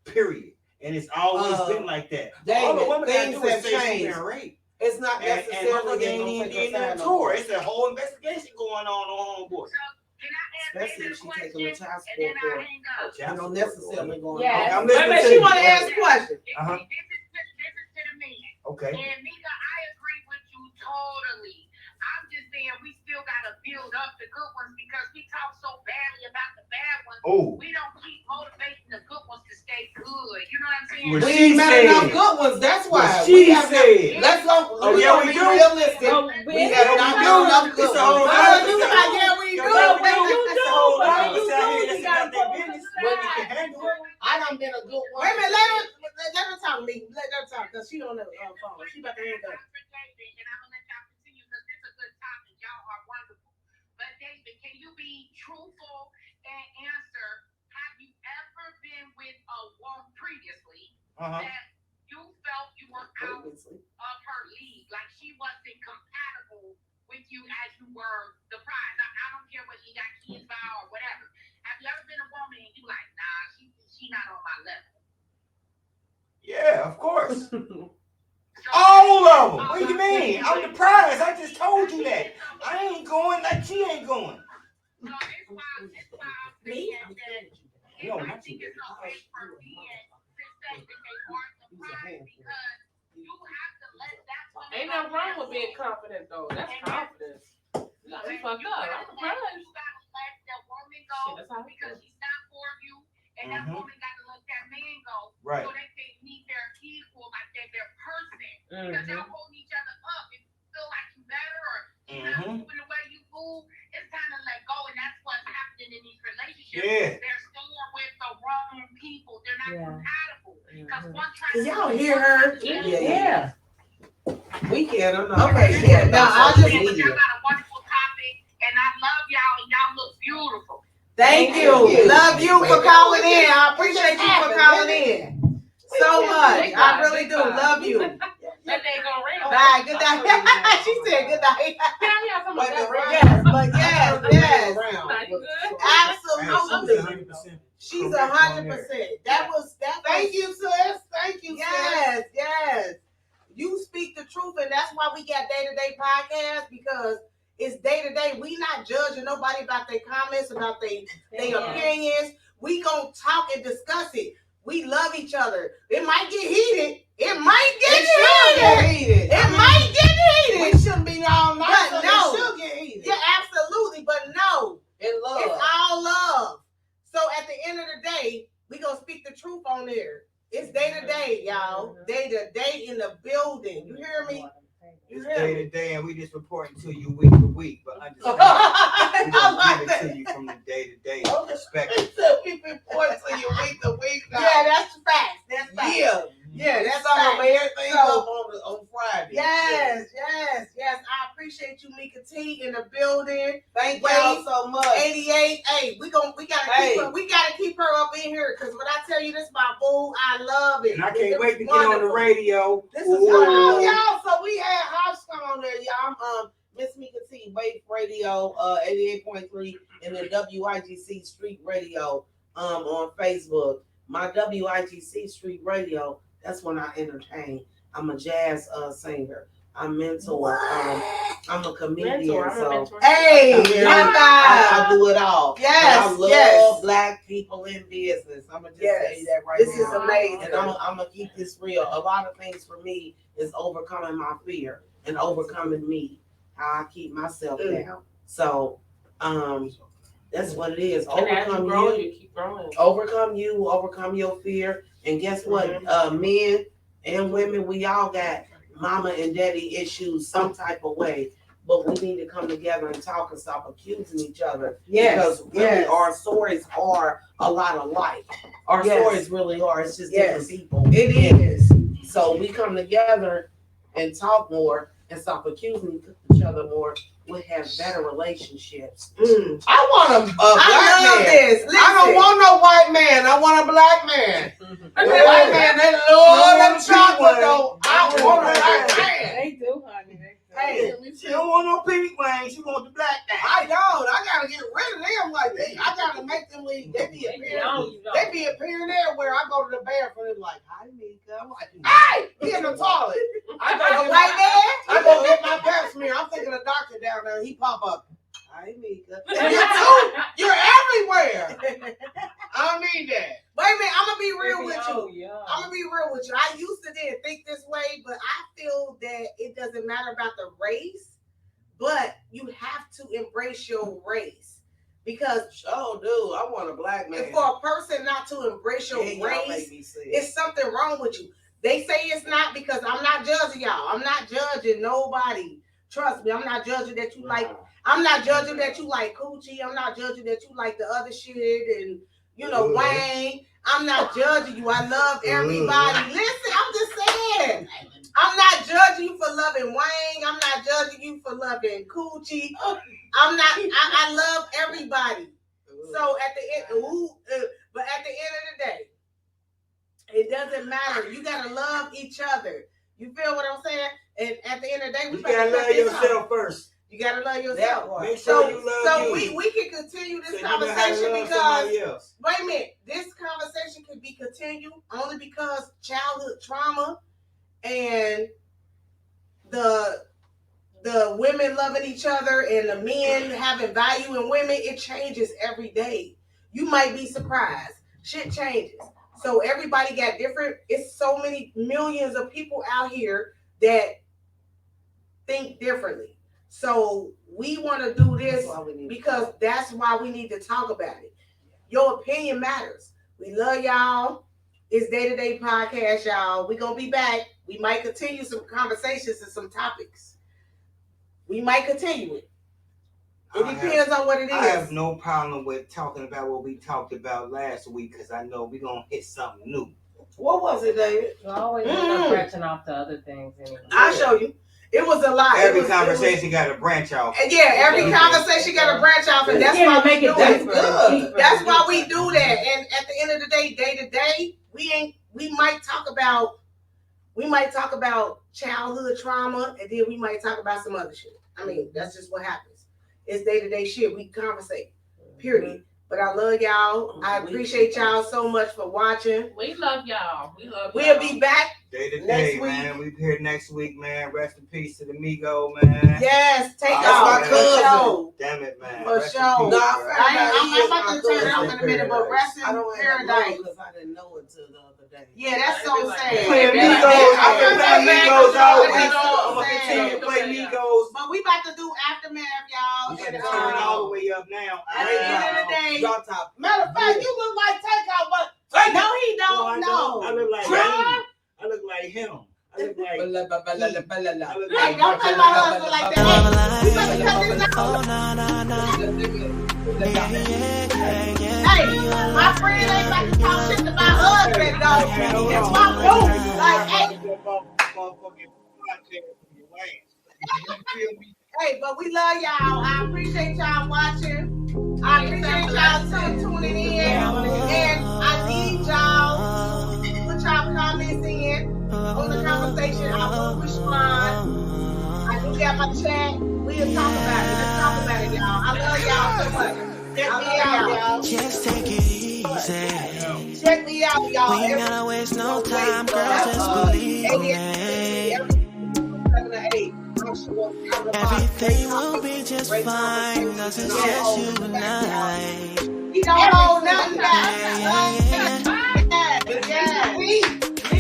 Period. And it's always been like that. All the David, women gotta things do is have say she changed. been raped. It's not And necessarily they ain't even did nothing to her. It's a whole investigation going on homeboy. Especially if she taking the child And then support. I hang up. You don't necessarily going Yeah. I'm Wait a listening minute, to she you. want to ask a question. Uh-huh. This is to the men. Okay. And Mika, I agree with you totally. I'm just saying we still gotta build up the good ones because we talk so badly about the bad ones. Oh. We don't keep motivating the good ones to stay good. You know what I'm saying? Well, We she ain't met said. enough good ones. That's why. Well, she We have not- said. Let's go. Oh, we yeah, gonna we be do. realistic. So, We have not done enough good It's a whole ones. other- You like, yeah, we do. Yo, you do. It's a whole But other- you you out do, here you that's gotta about that put them business. aside. When you can handle it. I done been a good one. Wait a minute, let her talk to me. Let her talk because she on the phone. She about to hang up. And I'm gonna let y'all continue because this is a good topic. Y'all are wonderful. But David, can you be truthful and answer? Have you ever been with a woman previously that you felt you were out of her league, like she wasn't compatible with you as you were the prize? I don't care whether you got kids by or whatever. Have you ever been a woman and you like, nah, she not on my level? Yeah, of course. All of them. What do you mean? I'm the prize. I just told you that. I ain't going like she ain't going. So it's why I'm saying that No, I not think you. it's okay for men to say that they are the prize because you have to let that woman Ain't nothing wrong with being confident though. That's confidence. You got me fucked up. I'm surprised. You gotta let that woman go Shit, that's how I because feel. she's not for you, and that woman gotta let that man go Right. so they can meet their equal, like they're their person. Because y'all holding each other up. If you feel like you better or you're not moving the way you move, it's time to let go, and that's what's happening in these relationships. Yeah. They're staying with the wrong people. They're not compatible. Because one tries Can to y'all hear her? Yeah. We can. I'm not. Okay, yeah. Now I just. Y'all got a wonderful topic, and I love y'all, and y'all look beautiful. Thank you. Love you for calling in. I appreciate you for calling in so much. I really do. Love you. That day gonna rain. Bye. Good night. She said good night. Yes, but yes. Not good. Absolutely. She's 100%. That was that. Thank you, sis. Thank you, sis. Yes. You speak we got day-to-day podcast? Because it's day-to-day. We not judging nobody about their comments, about their opinions. We gonna talk and discuss it. We love each other. It might get heated. It might get heated. It might get heated. We shouldn't be all nice. But So no. it should get heated. Yeah, absolutely. But no, In love. it's all love. So at the end of the day, we gonna speak the truth on there. It's day-to-day, y'all. Day-to-day in the building. You hear me? You hear Day me? to day, and we just reporting to you week to week, but understand we I don't like give that. it to you from the day to day perspective. So we report to you week to week now. Yeah, that's facts. That's facts. Yeah. Yeah, that's Some of facts. everything So- up on Friday. Yes. I appreciate you, Mika T, in the building. Thank Wait. y'all so much. 88. Hey, we gotta Hey. keep her. We gotta keep her up in here because when I tell you this, my boo, I love it. And I It's can't wait to get on the wonderful. radio. This is Ooh. Oh, y'all, so we had House come on there, y'all. Miss Mika T, Wave Radio, 88.3, and then WIGC Street Radio, on Facebook. My WIGC Street Radio, that's when I entertain. I'm a jazz singer. I mentor. I'm a comedian. Mentor. I'm a so mentor. Hey, I do it all. Yes, And I love yes. Black people in business. I'm gonna just Yes. say that right This now. is amazing. And I'm gonna keep this real. A lot of things for me is overcoming my fear and overcoming me. How I keep myself down. So, that's what it is. And as you Overcome grow, you. you keep growing. Overcome your fear. And guess what? Men and women, we all got mama and daddy issues some type of way. But we need to come together and talk and stop accusing each other. Because really our stories are a lot alike. Our Yes. stories really are. It's just Yes. different people. It is. So we come together and talk more and stop accusing each other more. We'll have better relationships. I want a black I love man. this. Listen. I don't want no white man. I want a black man. The white man, they love them chocolate though. I want a black man. They do, honey. Hey, She don't want no pink wings. She want the black guy. I don't. I gotta get rid of them. Like I gotta make them leave. They be appearing. They be appearing everywhere. I go to the bathroom. They're like, "Hi, Mika." I'm like, "Hey, he in the toilet." I go a get white man? I go get my pap smear. I'm thinking a doctor down there. He pop up. Hi, Mika. You're everywhere. I don't need that. Wait a minute, I'm gonna be real with Oh, you. yeah. I'm gonna be real with you. I used to didn't think this way, but I feel that it doesn't matter about the race, but you have to embrace your race. Because Oh, dude, I want a black man. for a person not to embrace your Y'all make race, me sick. it's something wrong with you. They say it's not because I'm not judging y'all. I'm not judging nobody. Trust me, I'm not judging that you like. I'm not judging that you like coochie. I'm not judging that you like the other shit and Wayne. I'm not judging you. I love everybody. Listen, I'm just saying. I'm not judging you for loving Wayne. I'm not judging you for loving coochie. I'm not. I love everybody. So at the end, but at the end of the day, it doesn't matter. You gotta love each other. You feel what I'm saying? And at the end of the day, we You gotta love yourself first. You gotta love yourself. Make So, sure you love you. we can continue this So you know how to conversation love because somebody else. wait a minute, this conversation can be continued only because childhood trauma and the women loving each other and the men having value in women, it changes every day. You might be surprised. Shit changes. So everybody got different. It's so many millions of people out here that think differently. So we want to do this because that's why we need to talk about it. Your opinion matters. We love y'all. It's Day-to-Day Podcast, y'all. We're going to be back. We might continue some conversations and some topics. We might continue it. It depends on what it is. I have no problem with talking about what we talked about last week because I know we're going to hit something new. What was it, David? You always end up branching off to other things anyway. I'll show you. It was a lot. Every conversation got to branch off. Yeah, every conversation got to branch off, and that's why we do it. That's why we do that. And at the end of the day, day to day, we might talk about childhood trauma, and then we might talk about some other shit. I mean, that's just what happens. It's day to day shit. We conversate. Period. But I love y'all. I appreciate y'all so much for watching. We love y'all. We'll be back Day to Next day, week. man. We here next week, man. Rest in peace to the Migo, man. Yes, take Oh, off. man. For sure. Damn it, man. For Rest in sure. peace, Nah, bro. I'm about to turn it off in a Rest in minute, but rest I in don't have to paradise. because I didn't know it till the other day. Yeah, that's so sad. Playing Yeah, Migos. I've been yeah, playing yeah, Migos all yeah, week. yeah, I'm gonna yeah. continue to play Migos. But we about to do aftermath, y'all. We And, gotta turn all the way up now. at the end of the day, Drop top. matter of fact, you look like Takeout, but no, he don't know. I look like him. I look like him. I look like. I look Hey, like. don't play my husband like that. Hey, we better cut this out. Oh, nah. Hey, my friend ain't about to talk shit to my husband, though. It's my boo. Like, hey, but we love y'all. I appreciate y'all watching. I appreciate y'all tuning in. And I need y'all to put y'all comments in on the conversation. I will respond. I do got my chat. We'll talk about it. Let's talk about it, y'all. I love y'all so much. Check me out, y'all. Just take it easy. Check me out, y'all. We ain't gotta waste no time, girl, just believe me. Everything will be just fine, cause it's just you and I. He don't hold nothing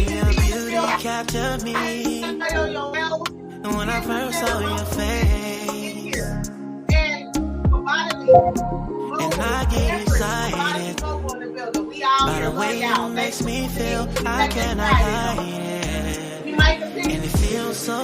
Your beauty captured me, and when I first saw your face, and I get excited by the way you makes me feel. I cannot hide it, and it feels so